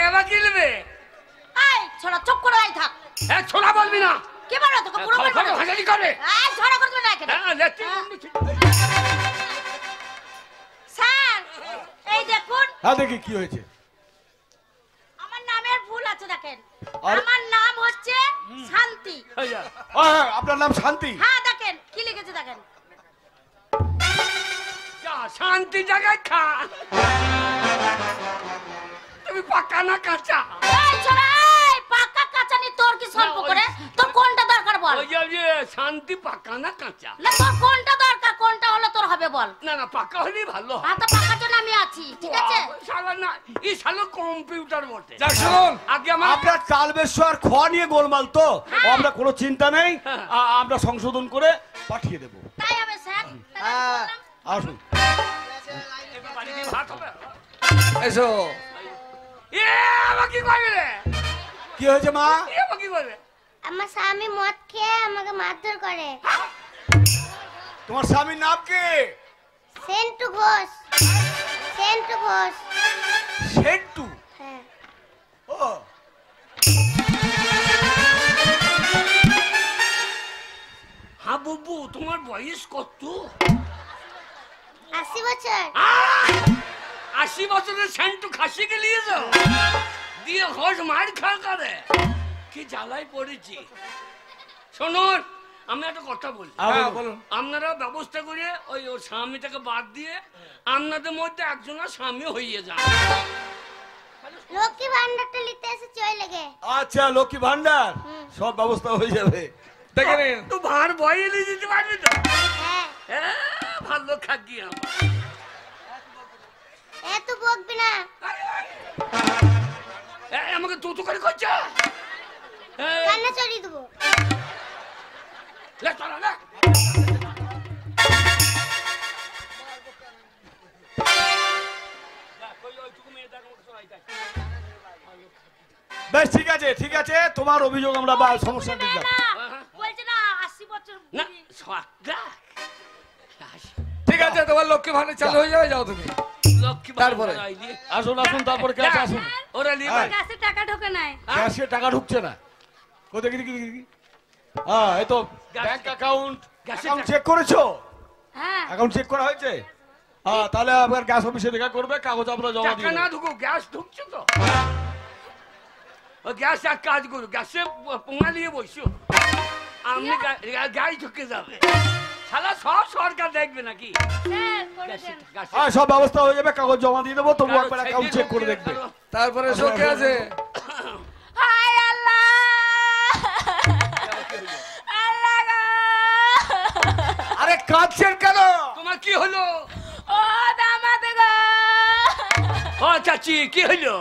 এবার কি নেবে? এই ছোড়া চুপ করে আই থাক। ছোড়া বলবি না। কি বলো তোকে পুরো বলবো? হাজারি করে। এই ছোড়া করবে না কেন? স্যার এই দেখুন হ্যাঁ দেখি কি হয়েছে। আমার নামের ভুল আছে দেখেন। আর- আমার নাম হচ্ছে শান্তি। হ্যাঁ আপনার নাম শান্তি? হ্যাঁ দেখেন কি লিখেছে দেখেন। শান্তি জায়গায় খা। তুমি পাকা না কাঁচা? এই ছোড়া এই পাকা কাঁচা নি তোর কি সম্প করে? তোর কোনটা দরকার বল? ওই যে শান্তি পাকা না কাঁচা? না তোর কোনটা দরকার, কোনটা হলে তোর হবে বল? না না পাকা হলেই ভালো। হ্যাঁ তো পাকার জন্য আমি আছি, ঠিক আছে? শালা না এই শালো কম্পিউটার বটে। যাক শুনুন, আগে আমার আপনার চাল বেশি আর খোয়া নিয়ে গোলমাল তো, আমরা কোনো চিন্তা নেই, আমরা সংশোধন করে পাঠিয়ে দেব। তাই হবে স্যার। তাহলে আমি বললাম। আসুন। বাড়িতে ভাত হবে। এসো। এ আমার কি করবে রে? কি হয়েছে মা? এ আমার কি করবে? আমার স্বামী মদ খেয়ে আমাকে মারধর করে। তোমার স্বামীর নাম কি? সেন্টু ঘোষ। সেন্টু ঘোষ। সেন্টু? হ্যাঁ। ও হ্যাঁ বুবু তোমার বয়স কত? 80 বছর। 80 বছরের সেন্টু খাসি কে নিয়েছ? দিয়ে ঘষ মার খা করে কি জ্বালাই পড়েছি। শুনুন আমি একটা কথা বলি, আপনারা ব্যবস্থা করে ওই ওর স্বামীটাকে বাদ দিয়ে আপনাদের মধ্যে একজনের স্বামী হইয়ে যান। লক্ষ্মী ভান্ডারটা নিতে এসে চলে গে। আচ্ছা লক্ষ্মী ভান্ডার সব ব্যবস্থা হয়ে যাবে। দেখে নিন তুই ভার বয়ে নিয়ে যেতে পারবি তো? হ্যাঁ ভালো খাকি আমার। এত বকবি না। আমাকে তু তু করে করছে কান্না চড়িয়ে দেবো। বেশ ঠিক আছে ঠিক আছে, তোমার অভিযোগ আমরা সমস্যা দিলাম। বলছে না 80 বছর না ঠিক আছে, তোমার লক্ষ্মী ভান্ডার চালু হয়ে যাবে, যাও তুমি। লক্ষ্মী তারপরে আসুন আসুন, তারপরে ক্যাশ আসুন। ওরা নিয়ে গ্যাসে টাকা ঢোকে নাই। ক্যাশে টাকা ঢুকছে না কোথায়? কি হ্যাঁ এই তো ব্যাংক অ্যাকাউন্ট চেক করেছো? হ্যাঁ অ্যাকাউন্ট চেক করা হয়েছে। হ্যাঁ তাহলে আবার গ্যাস অফিসে দেখা করবে, কাগজ আমরা জমা দিয়ে টাকা না ঢুকো গ্যাস ঢুকছে তো। ও গ্যাস এক কাজ করো, গ্যাসে পোঙা নিয়ে বসো, আপনি গাড়ি ঢুকে যাবে। শালা সব সরকার দেখবে নাকি? হ্যাঁ সব ব্যবস্থা হয়ে যাবে, কাগজ জমা দিয়ে দেবো, তবু একবার অ্যাকাউন্ট চেক করে দেখবে। তারপরে শোকে আছে। হায় আল্লাহ আল্লাহ গো। আরে কাঁদছেন কেন? তোমার কি হলো? ও দামাদ গো। ও চাচি কি হলো?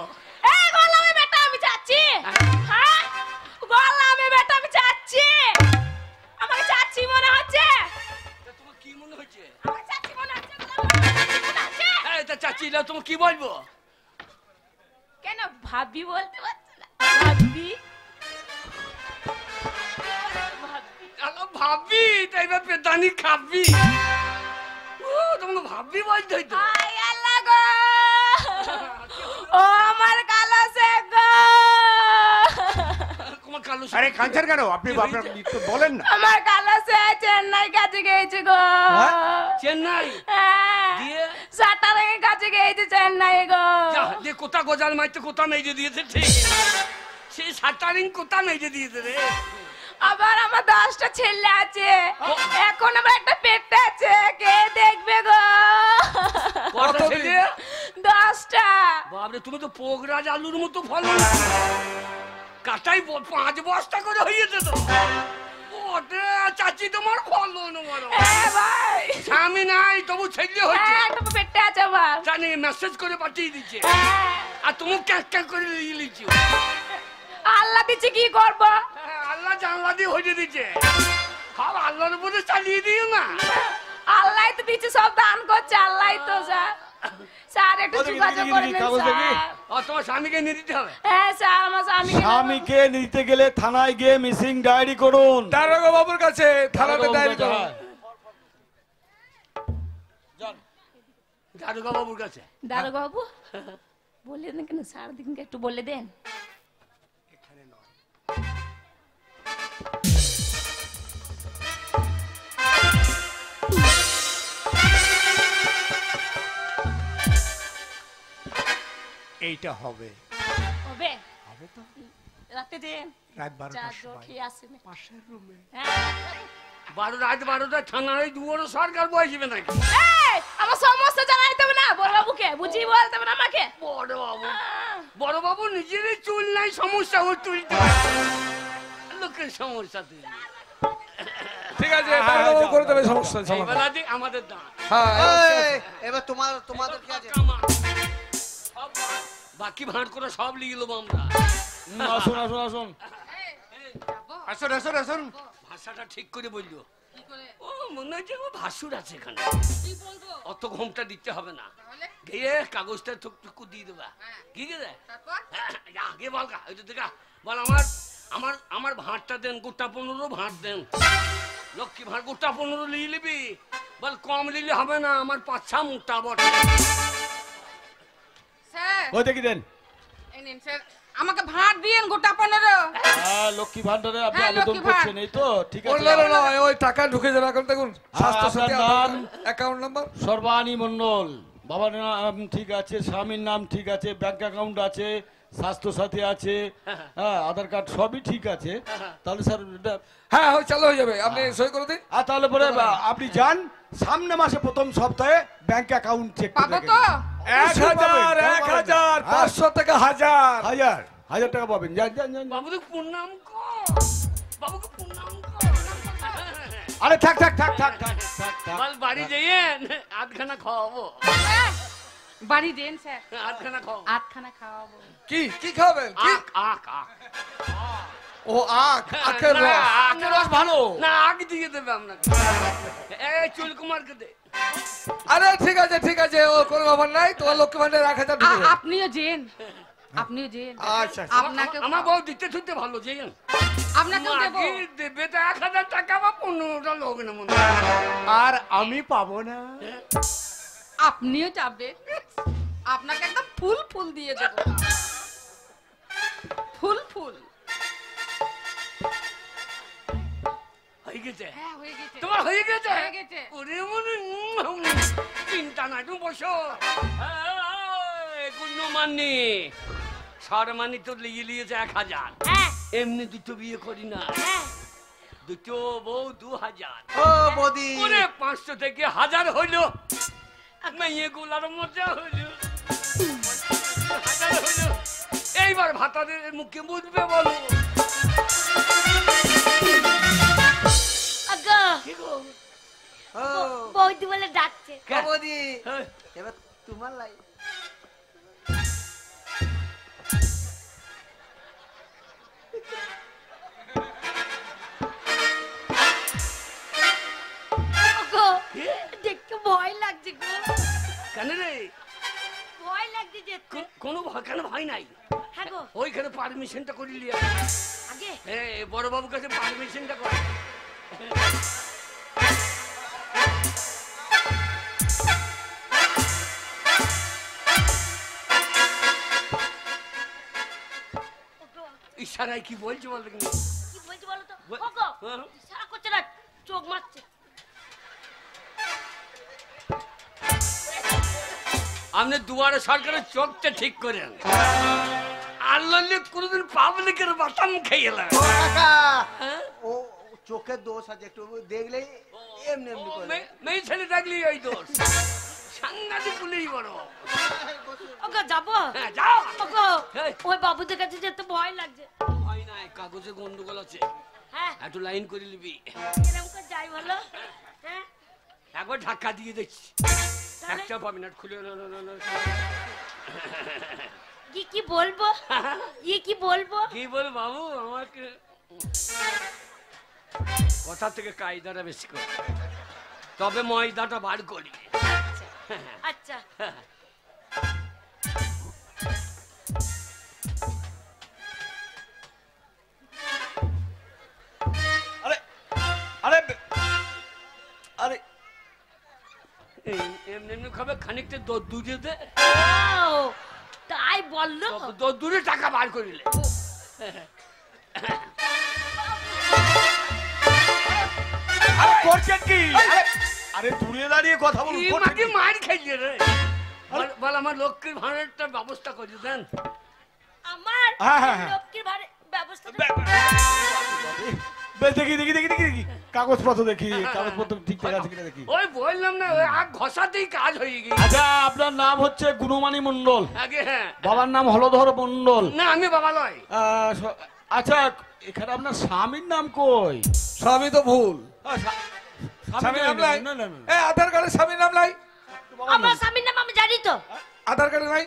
এই গোলামে বেটা আমি যাচ্ছি। হ্যাঁ গোলামে বেটা আমি যাচ্ছি। আমাকে চাচ্ছি মনে হচ্ছে। তোমার কি মনে হচ্ছে? আমাকে চাচ্ছি মনে হচ্ছে। এই তা চাচি না তুমি কি বলবো? কেন ভাবি বলতে পারছো না? ভাবি ভাবি তাই বা পেদানি খাবি। ও তোমাকে ভাবি বলতে হইতো। হায় আল্লাহ গো। ও আমার কালো শেখ গো। তোমার কালো আরে কাঁদছেন কেন আপনি? আপনার একটু বলেন না। আমার কালো শেখ চেন্নাই কাছে গেছে গো। চেন্নাই দিয়ে সাটারের কাছে গেছে চেন্নাই গো। যে কোথা গজাল মারতে কোথা মেজে দিয়েছে ঠিক। সেই সাটারিং কোথা মেজে দিয়েছে রে। আবার আমার 10টা ছেলে আছে, এখন আমার একটা পেট আছে, কে দেখবে গো? কত ছেলে? 10টা। বাবরে তুমি তো পোগরাজ আলুর মতো ফলন, কাটাই 5 বস্তা করে হয়েছে তো। ওরে চাচি তোমার ফলন বড়। ভাই স্বামী নাই তবু ছেলে হচ্ছে। একটা পেটে আছে আবার। জানি মেসেজ করে পাঠিয়ে দিচ্ছে, আর তুমি ক্যাক ক্যাক করে নিয়ে লিখছো। আল্লাহ দিচ্ছে কি করব? আল্লাহ জানলা দিয়ে হয়ে দিচ্ছে, সব আল্লাহর উপরে চালিয়ে দিও না। আল্লাহ তো দিচ্ছে, সব দান করছে আল্লাহ তো। স্যার একটু যোগাযোগ করে নেন স্যার। তোমার স্বামীকে নিয়ে দিতে হবে। হ্যাঁ স্যার আমার স্বামীকে নিতে গেলে থানায় গিয়ে মিসিং ডায়েরি করুন। দারোগা বাবুর কাছে থানাতে ডায়েরি করুন। দারোগা বাবুর কাছে। দারোগা বাবু বলে দেন কেন স্যার, দিনকে একটু বলে দেন। এইটা হবে হবে হবে তো রাতে দেন রাত 12টার সময় খেয়ে আসেন পাশের রুমে। রাত 12টা থানায় দুয়ারে সরকার বসবে নাকি? এই আমার সমস্যা জানাইতে হবে না বড় বাবুকে, বুঝি বলতে হবে না আমাকে। বড় বাবু নিজেরই চুল নাই, সমস্যা ওর তুলতে লোকের সমস্যা তুই। ঠিক আছে দারোগা বাবু করে দেবে সমস্যা সমাধান। আমাদের দাঁত। হ্যাঁ এবার তোমাদের কি আছে? বাকি ভাঁড় করে সব লিয়ে নেবো আমরা। আসুন আসুন আসুন আসুন আসুন আসুন। ভাষাটা ঠিক করে বললো। ও মনে হচ্ছে ও ভাসুর আছে এখানে, অত ঘুমটা দিতে হবে না। গিয়ে কাগজটা টুকটুকু দিয়ে দেবা। কি গেলে আগে বল গা, ওইটা দেখা বল আমার ভাঁড়টা দেন, গোটা 15 ভাঁড় দেন। লক্ষ্মী ভাঁড় গোটা 15 নিয়ে নিবি, বল কম নিলে হবে না, আমার 5-6 মোটা বটে। স্যার ওই দেখি দেন। এই নিন স্যার, আমাকে ভাত দিয়েন গোটা 15। হ্যাঁ লক্ষ্মী ভান্ডারে আপনি আবেদন করছেন, এই তো ঠিক আছে। ওই টাকা ঢুকে যাবে এখন। দেখুন স্বাস্থ্য সাথী নাম, অ্যাকাউন্ট নাম্বার সর্বাণী মণ্ডল, বাবার নাম ঠিক আছে, স্বামীর নাম ঠিক আছে, ব্যাংক অ্যাকাউন্ট আছে, স্বাস্থ্য সাথী আছে, হ্যাঁ আধার কার্ড সবই ঠিক আছে, তাহলে স্যার এটা হ্যাঁ চালু হয়ে যাবে, আপনি সই করে দিন। আর তাহলে পরে আপনি যান সামনে মাসে প্রথম সপ্তাহে ব্যাংক অ্যাকাউন্ট চেক পাবো তো? 1000 টাকা 1000 হাজার টাকা পাবেন। যান যান যান। বাবুকে প্রণাম কর, বাবুকে প্রণাম কর। আরে থাক থাক থাক থাক থাক কাল বাড়ি যাইয়েন আধখানা খাওয়াবো। বাড়ি দেন স্যার, আধখানা খাওয়াবো। আটখানা খাওয়াবো। কি কি খাবেন? কি আখ আখ আখ ও আখের না, রস। আখের রস ভালো না, আখ দিয়ে দেবে আপনাকে। এই চুল কুমারকে দে। আরে ঠিক আছে ও কোনো ব্যাপার নাই, তোমার লক্ষ্মী ভান্ডার 1000 ঢুকে যাবে। আপনিও যেন, আপনিও যেন। আচ্ছা আপনাকে আমার বউ দিতে ছুটতে ভালো যাইয়েন। আপনাকেও দেবো। দেবে তো 1000 টাকা বা 15টা লোক না মনে হয়। আর আমি পাবো না। আপনিও যাবেন, আপনাকে একদম ফুল ফুল দিয়ে দেব। ফুল ফুল হয়ে গেছে? হ্যাঁ হয়ে গেছে। তোমার হয়ে গেছে? হয়ে গেছে। ওরে মনে চিন্তা নাই, তুমি বসো। কোনো মানি সার মানি তো লিয়েছে 1000। হ্যাঁ এমনি দুটো বিয়ে করি না, হ্যাঁ দুটো বউ 2000। ও বৌদি, ওরে 500 থেকে 1000 হইলো, মেয়ে গুলার মজা হইলো, 1000 হইলো। এইবার ভাতাদের মুখে বুঝবে বলো। আগা কি গো? ও বৌদি বলে ডাকছে। ও বৌদি, হ্যাঁ। এবার তোমার লাই। গো দেখতে ভয় লাগছে গো, কেন রে? ভয় লাগছে দেখতে। কোনো কেন ভয় নাই? হ্যাঁ গো ওইখানে পারমিশনটা করে লিয়া। আগে হ্যাঁ বড় বাবুর কাছে পারমিশনটা কর। ইশারায় কি বলছো বল দেখি। কি বলছি বলো তো? ও গো হ্যাঁ। সারা করছে না, চোখ মারছে। আপনি দুয়ারে সরকারের চোখটা ঠিক করেন, আর লইলে কোনোদিন পাবলিকের বাতাম খেয়ে এলাম। ও কাকা, হ্যাঁ? ও চোখের দোষ আছে, একটু দেখলেই এমনি এমনি করে। মেয়ে ছেলে থাকলে ওই দোষ, সাংঘাতিক পুলিশ বড়। ওগো যাবো? হ্যাঁ যাও। ওগো এই। ওই বাবুদের কাছে যেতে ভয় লাগছে। ভয় নাই, কাগজে গন্ডগোল আছে, হ্যাঁ একটু লাইন করে নিবি। এরকম করে যাই বলো। হ্যাঁ একবার ধাক্কা দিয়ে দেখছি, তাহলে? একটা পাবি না, খুলে কি বলবো? কি বলবো? কি বল বাবু, আমাকে কথা থেকে কায়দাটা বেশি কর, তবে ময়দাটা বার করি। আচ্ছা আরে আরে আরে এমনি এমনি খাবে, খানিকটা দূরে দে, ও তাই বললো। দূরে টাকা বার করিলে। আরে করছেন কি? আরে দূরে দাঁড়িয়ে কথা বলুন। এই করছেন মাকে কি? মার খাইয়ে রে। বল আমার লক্ষ্মীর ভাড়াটা ব্যবস্থা করে দেন। আমার হ্যাঁ, হ্যাঁ, হ্যাঁ। লক্ষ্মীর ভাড়ে ব্যবস্থা দেখি দেখি দেখি দেখি দেখি কাগজপত্র দেখি, কাগজপত্র ঠিকঠাক আছে কিনা দেখি। ওই বললাম না, ওই আগ ঘষাতেই কাজ হয়ে গেছে। আচ্ছা আপনার নাম হচ্ছে গুণমানী মন্ডল, আগে হ্যাঁ। বাবার নাম হলধর মন্ডল। না আমি বাবা নয়। আচ্ছা এখানে আপনার স্বামীর নাম কই? স্বামী তো ভুল, স্বামী নাম নাই। না না না এই আধার কার্ডে স্বামীর নাম নাই, আমার স্বামীর নাম আমি জানি তো। আধার কার্ডে নাই।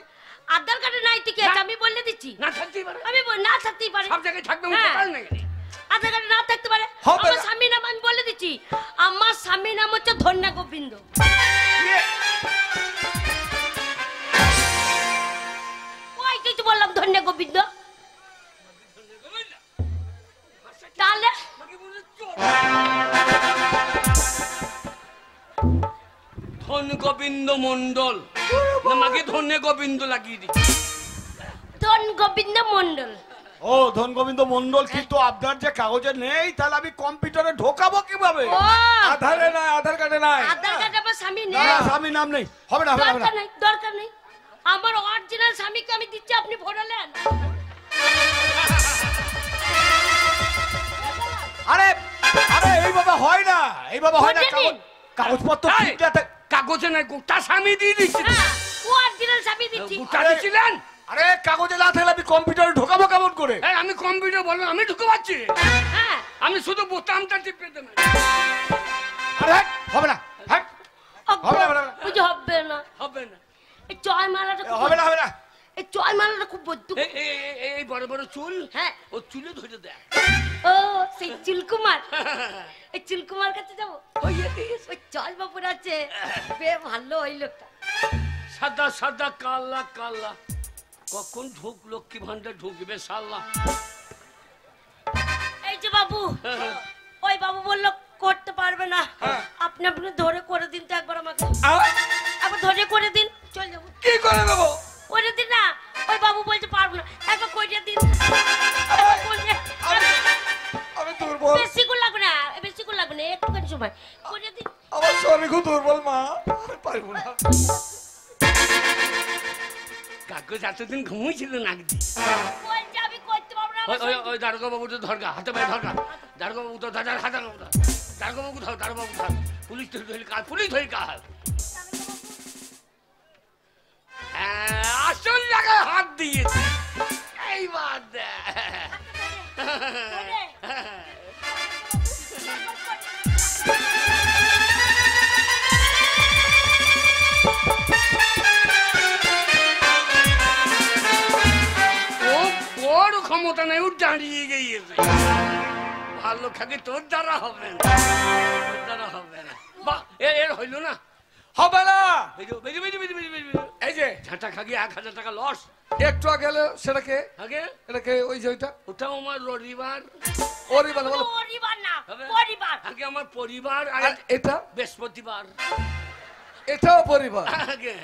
আধার কার্ডে নাই তো কি আছে? আমি বলে দিচ্ছি। না থাকতেই পারে, আমি না থাকতেই পারে। সব জায়গায় থাকবে, হ্যাঁ। কোথাও নেই। আধার কার্ডে না থাকতে পারে। হবে আমার না। স্বামীর নাম আমি বলে দিচ্ছি, আমার স্বামীর নাম হচ্ছে ধন্যা গোবিন্দ। ওই কিছু বললাম ধন্যা গোবিন্দ, তাহলে ধন গোবিন্দ মন্ডল, না মাকে ধন্যে গোবিন্দ লাগিয়ে দিচ্ছি। ধন গোবিন্দ মন্ডল। ও ধন গোবিন্দ মন্ডল, কিন্তু আপনার যে কাগজে নেই, তাহলে আমি কম্পিউটারে ঢোকাবো কিভাবে? ও আধারে নাই, আধার কার্ডে নাই। আধার কার্ডে আমার স্বামী না নেই। স্বামীর নাম নেই, হবে না হবে না, হবে না। দরকার নেই, দরকার নেই। আমার অরিজিনাল স্বামীকে আমি দিচ্ছি, আপনি ভরালেন। আরে আরে এইভাবে হয় না, এইভাবে হয় না। কাগজপত্র ঠিক আছে, কাগজে নাই, গোটা স্বামী দিয়ে দিচ্ছি। অরিজিনাল স্বামী দিচ্ছি। গোটা দিচ্ছিলেন? আরে কাগজে না থাকলে আমি কম্পিউটারে ঢোকাবো কেমন করে? আমি কম্পিউটার বললাম, আমি ঢুকে পাচ্ছি। আমি শুধু বোতামটা টিপে দেবেন। আরে হবে না, হ্যাঁ হবে না, হবে না, হবে না। এই জয়মালাটা হবে না, হবে না। এই জয়মালাটা খুব বদ্ধ। এই বড় বড় চুল, হ্যাঁ ও চুলে ধরে দেয়। ও সেই চুলকুমার, এই চুলকুমার কাছে যাবো। ওই জল বাপুর আছে, বে ভালো ওই লোকটা। সাদা সাদা কালা কালা, কখন ঢুক লক্ষ্মী ভান্ডার ঢুকবে শালা। এই যে বাবু, ওই বাবু বললো করতে পারবে না, আপনি আপনি ধরে করে দিন তো একবার আমাকে। একবার ধরে করে দিন, চল যাবো। কি করে দেবো? করে দিন না, ওই বাবু বলতে পারবো না, একবার করে দিন। আমি দুর্বল। বেশিক্ষণ লাগবে না, বেশিক্ষণ লাগবে না, একটুখানি সময় করে দিন। আমার শরীর খুব দুর্বল মা, পারবো না। কাগজ এতদিন ঘুমিয়েছিল নাকি? বলছে আমি করতে পারবো না। ওই দারোগা বাবু তো ধরগা, হাতে পায়ে ধরগা। দারোগা বাবু তো দাদার হাতে ধর। দারোগা বাবু ধর, দারোগা বাবু ধর। পুলিশ ধরে কাজ, পুলিশ ধরে কাজ। আসল জায়গায় হাত দিয়েছে, এইবার বড় ক্ষমতা নেই, দাঁড়িয়ে গিয়েছে। ভালো খাকে তোর দ্বারা হবে না, তোর দ্বারা হবে না। এর হইল না, হবে না। এই যে ঝাঁটা খাগি 1000 টাকা লস। একটু আগে এলো সেটাকে, আগে এটাকে ওই যে ওইটা, ওটাও আমার রবিবার। পরিবার বলো, পরিবার না, পরিবার। আগে আমার পরিবার, আর এটা বৃহস্পতিবার। এটাও পরিবার। আগে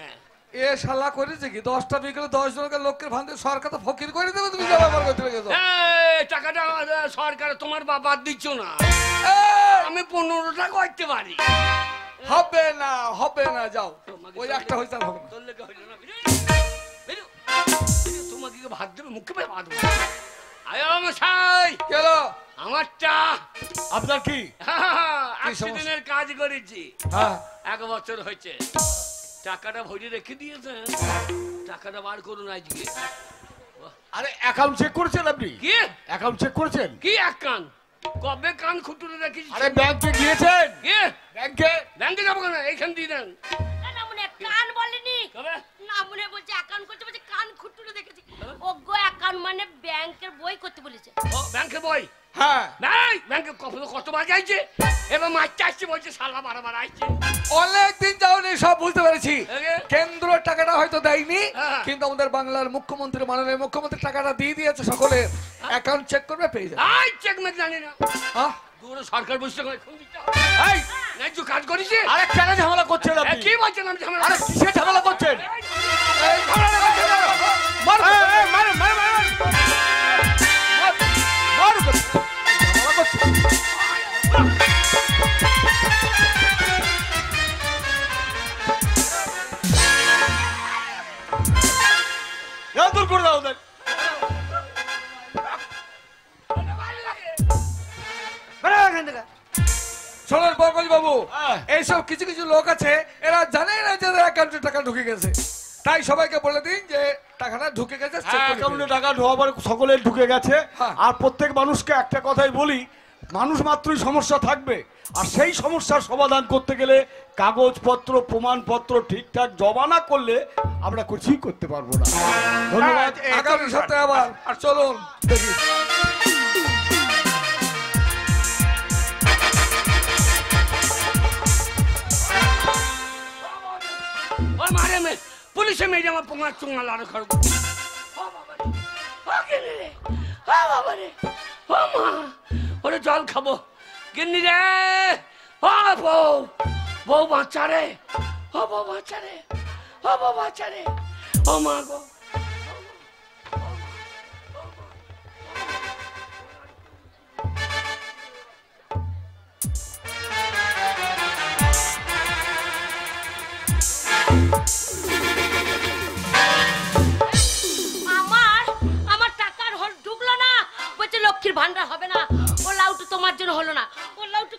এ শালা করেছে কি 10টা বিকেলে 10 জনকে লোকের ভান্ডে সরকার তো ফকির করে দেবে। তুমি ব্যবহার করতে লেগেছো। টাকাটা সরকার তোমার বাবা দিচ্ছ না, আমি 15টা করতে পারি। হবে না, হবে না, যাও। ওই একটা হইতে হবে না, তোর লেগে হইল না। তোমাকে ভাত দেবে, মুখে পেয়ে ভাত দেবে। আয় মশাই, কেন আমারটা। আপনার কি? 80 দিনের কাজ করেছি, হ্যাঁ 1 বছর হয়েছে। টাকাটা ভরে রেখে দিয়েছেন, টাকাটা বার করুন আজকে। আরে অ্যাকাউন্ট চেক করেছেন আপনি? কি অ্যাকাউন্ট চেক করেছেন? কি এক কান? কবে কান খুঁটুরে রেখেছি? আরে ব্যাংকে গিয়েছেন? কি ব্যাংকে? ব্যাংকে যাবো কেন, এইখান দিয়ে দেন। না মনে কান বলেনি, কবে না মনে বলছে অ্যাকাউন্ট করতে, বলছে কান খুঁটুরে দেখেছি। ওগো অ্যাকাউন্ট মানে ব্যাংকের বই করতে বলেছে। ও ব্যাংকে বই? হ্যাঁ ব্যাংকে কতবার যাইছে, এবার মারতে আসছে, বলছে শালা বারবার আসছে। অনেকদিন যাওনি, সব বুঝতে পেরেছি। আগে? কেন্দ্র টাকাটা হয়তো দেয়নি, হ্যাঁ। কিন্তু আমাদের বাংলার মুখ্যমন্ত্রী, মাননীয় মুখ্যমন্ত্রী টাকাটা দিয়ে দিয়েছে সকলের। অ্যাকাউন্ট চেক করবে, পেয়ে যাবে। আই চেক মেক জানি না, হ্যাঁ দূরে সরকার বসে এখন দিতে হবে। এই ন্যায্য কাজ করেছে। আরে কেন ঝামেলা করছেন আপনি? কি বলছেন আমি ঝামেলা? আরে কিসের ঝামেলা করছেন? এই ঝামেলা করছেন কেন? মার মার মার মার মার ঝামেলা করছেন। দূর করে দাও ওদের। শোনেন বরকজ বাবু, হ্যাঁ। এইসব কিছু কিছু লোক আছে, এরা জানে না যে অ্যাকাউন্টে টাকা ঢুকে গেছে। তাই সবাইকে বলে দিন যে টাকাটা ঢুকে গেছে, check করে অ্যাকাউন্টে দিন। টাকা ঢোকাবার সকলের ঢুকে গেছে। হ্যাঁ। আর প্রত্যেক মানুষকে একটা কথাই বলি, মানুষ মাত্রই সমস্যা থাকবে, আর সেই সমস্যার সমাধান করতে গেলে কাগজপত্র প্রমাণপত্র ঠিকঠাক জমা না করলে আমরা কিছুই করতে পারবো না। ধন্যবাদ। আগামী সপ্তাহে আবার আর চলুন দেখি। ওই মারে মে পুলিশে মেয়ে আমার পোঙা চুঙা লাড়ো খাড়ো। ও বাবা রে, ও গিন্নি রে, ও বাবা রে, ও মা, ওরে জল খাবো। গিন্নি রে, ও বউ, বউ বাচ্চা রে, ও বউ বাচ্চা রে, ও বউ বাচ্চা রে, ও মা গো। লক্ষ্মীর ভান্ডার হবে না। ও লাউটু তোমার জন্য হলো না। ও লাউটু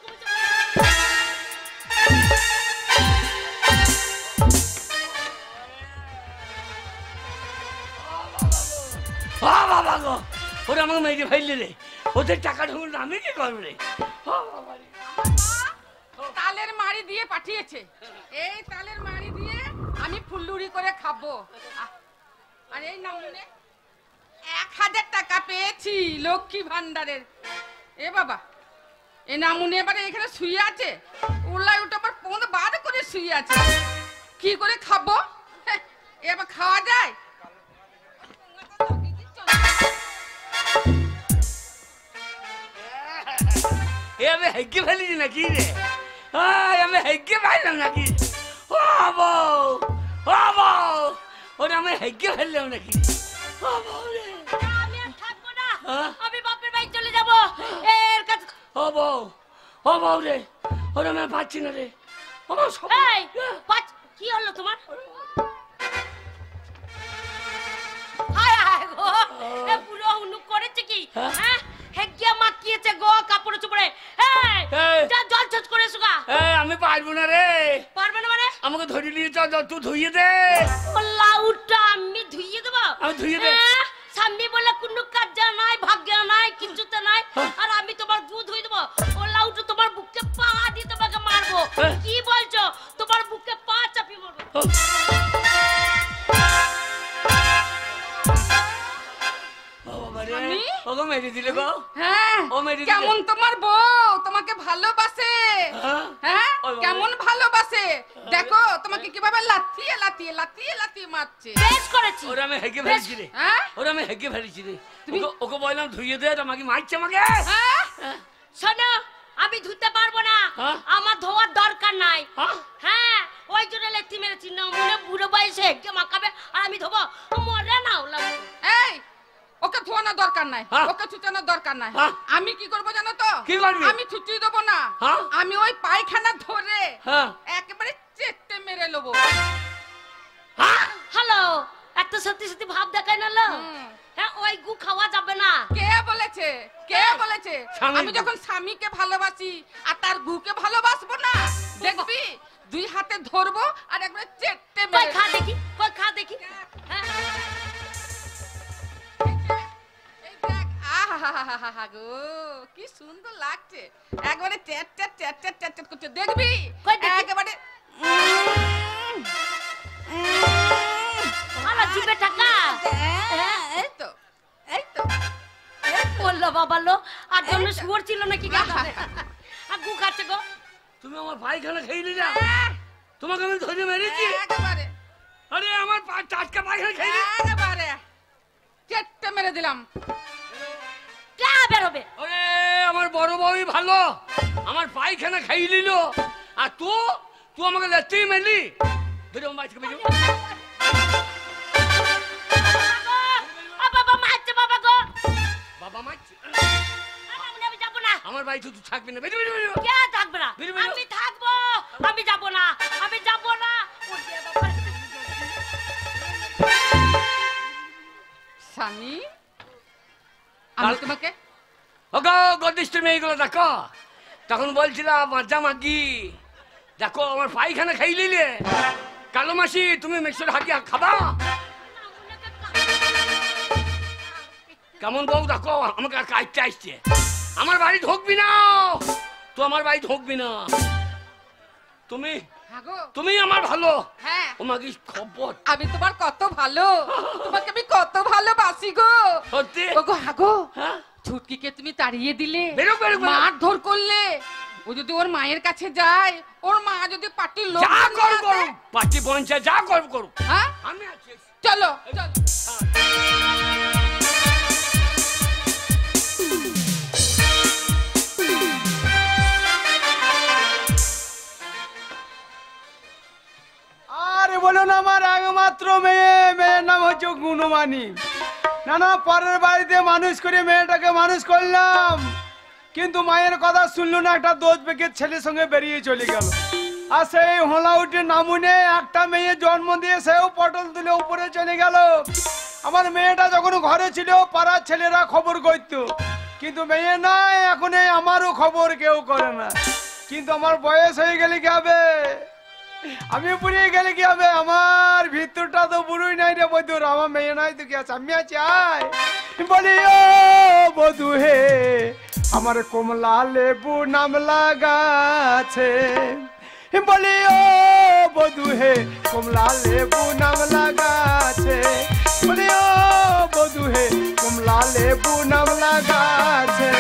বাবা গো, ওরা আমাকে মেরে ফেললে রে। ওদের টাকা ঢুকুন আমি কি করবো রে? তালের মাড়ি দিয়ে পাঠিয়েছে। এই তালের মাড়ি দিয়ে আমি ফুলুরি করে খাবো। আর এই নামুনে 1000 টাকা পেয়েছি লক্ষ্মী ভান্ডারের। এ বাবা, এই নামুনে এবারে এখানে শুয়ে আছে। উল্লাই উঠে আবার পোঁদ বার করে শুয়ে আছে। কি করে খাবো? এবার খাওয়া যায়? আমি হেগে ফেলেছি নাকি রে? আমি হেগে ফেললাম নাকি? ও বউ, ও বউ, ওরা আমি হেগে ফেললাম নাকি? ও বউ রে, আমি আর থাকবো না। আমি বাপের বাড়ি চলে যাবো। এর কাছে ও বউ, ও বউ রে, ওরা আমি পাচ্ছি না রে। আমার সব এই কি হলো তোমার? হায় হায় গো, এ পুরো হুনুক করেছে কি? হ্যাঁ, হেগিয়া মাখিয়েছে গো কাপড়ে চোপড়ে। এই যা জল ছচ করে সুগা। আমি পারবো না রে। পারবে না মানে? আমাকে ধরে নিয়ে চল, তুই ধুইয়ে দে। ও লাউটা আমি ধুইয়ে দেবো? আমি ধুইয়ে দে। স্বামী বলে কোনো কাজ নাই, ভাগ্য নাই, কিছুতে নাই, আর আমি তোমার গু ধুই দেবো? ও লাউটা তোমার বুকে পা দিয়ে তোমাকে মারবো। কি বলছো? তোমার বুকে পা চাপিয়ে মারবো। কেমন তোমার বউ তোমাকে ভালোবাসে? হ্যাঁ, কেমন ভালোবাসে দেখো। তোমাকে কিভাবে লাথিয়ে লাথিয়ে লাথিয়ে লাথিয়ে মারছে। বেশ করেছি। ওরা আমি হেগে ফেলেছি রে। ওরা আমি হেগে ফেলেছি রে। ওকে বললাম ধুইয়ে দে, আমাকে মারছে আমাকে। শোনো, আমি ধুতে পারবো না। আমার ধোয়ার দরকার নাই। হ্যাঁ, ওই জন্য লাথি মেরেছি। না মনে বুড়ো বয়সে হেগে মাখাবে আর আমি ধোবো? মরে না। এই, ওকে ধোয়ানোর দরকার নাই, ওকে ছুটানোর দরকার নাই। আমি কি করবো জানো তো? আমি ছুটি দেবো না। আমি ওই পায়খানা ধরে একেবারে চেটে মেরে নেবো। হ্যালো, একটা সত্যি সত্যি ভাব দেখায় না। হ্যাঁ, ওই গু খাওয়া যাবে না। কে বলেছে? কে বলেছে? আমি যখন স্বামীকে ভালোবাসি আর তার গুকে ভালোবাসবো না? দেখবি, 2 হাতে ধরবো আর একবারে চেটে মেরে। খা দেখি, খা দেখি। গো, কি সুন্দর লাগছে। একবারে chat chat chat chat chat chat করছে। দেখবি একেবারে জিভে টাকা। এই তো, এই তো বললো বাবা লো। আর জন্য শুয়োর ছিল নাকি? আর গু খাচ্ছে গো। তুমি আমার পায়খানা খেয়ে নিয়ে যাও। তোমাকে আমি ধরে মেরেছি একেবারে। আরে আমার টাটকা পায়খানা খেয়ে নি। একেবারে চেটে মেরে দিলাম। কে বেরোবে? আরে আমার বড় বউই ভালো, আমার পায়খানা খাইয়ে নিল। আর তুই আমাকে লাথি মেরলি। বেরো বাইরে থেকে, বেরো। বাবা মারছে বাবা গো। বাবা মারছে? আমি যাবো না। আমার বাড়ি তুই থাকবি না। বেরো বেরো বেরো। কে থাকবে না? আমি থাকবো। আমি যাবো না, আমি যাবো না। স্বামী, আমি তোমাকে গদিষ্ঠের মেয়েগুলো দেখো, তখন বলছিলাম মাজা মাগি দেখো আমার পায়খানা খাই নিলে। কালো মাসি, তুমি মেক্সর হাকিয়া খাবা? কেমন বউ দেখো, আমাকে কাটতে আসছে। আমার বাড়ি ঢুকবি না, তো আমার বাড়ি ঢুকবি না। তুমি আমার ভালো। হ্যাঁ, তোমাকে খবর আমি তোমার কত ভালো, তোমাকে আমি কত ভালোবাসি গো। সত্যি? ওগো হাগো, ছুটকিকে তুমি তাড়িয়ে দিলে, মারধর করলে। ও যদি ওর মায়ের কাছে যায়, ওর মা যদি পার্টির লোক যা করবো, পার্টি পঞ্চায়েত যা করবো করুক। হ্যাঁ, আমি আছি। চলো চলো। আরে বলো না, আমার একমাত্র মেয়ের নাম হচ্ছে গুণমানি। না পরের বাড়িতে মানুষ করে মেয়েটাকে মানুষ করলাম, কিন্তু মায়ের কথা শুনলো না, একটা দোষ বেগের ছেলের সঙ্গে বেরিয়ে চলে গেল। আর সেই হোলাউটের নামুনে একটা মেয়ে জন্ম দিয়ে সেও পটল তুলে উপরে চলে গেল। আমার মেয়েটা যখন ঘরে ছিল, পাড়ার ছেলেরা খবর করত, কিন্তু মেয়ে নাই, এখন এই আমারও খবর কেউ করে না। কিন্তু আমার বয়স হয়ে গেলে কি হবে, আমি বুড়িয়ে গেলে কি হবে, আমার ভিতরটা তো বুড়োই নাই রে বধুর, আমার মেয়ে নাই তো কি আছে, আমি আছি। আয় বলি ও বধু হে, আমার কমলা লেবু নাম লাগাছে, বলি ও বধু হে, কমলা লেবু নাম লাগাছে, বলি ও বধু হে, কমলা লেবু নাম লাগাছে।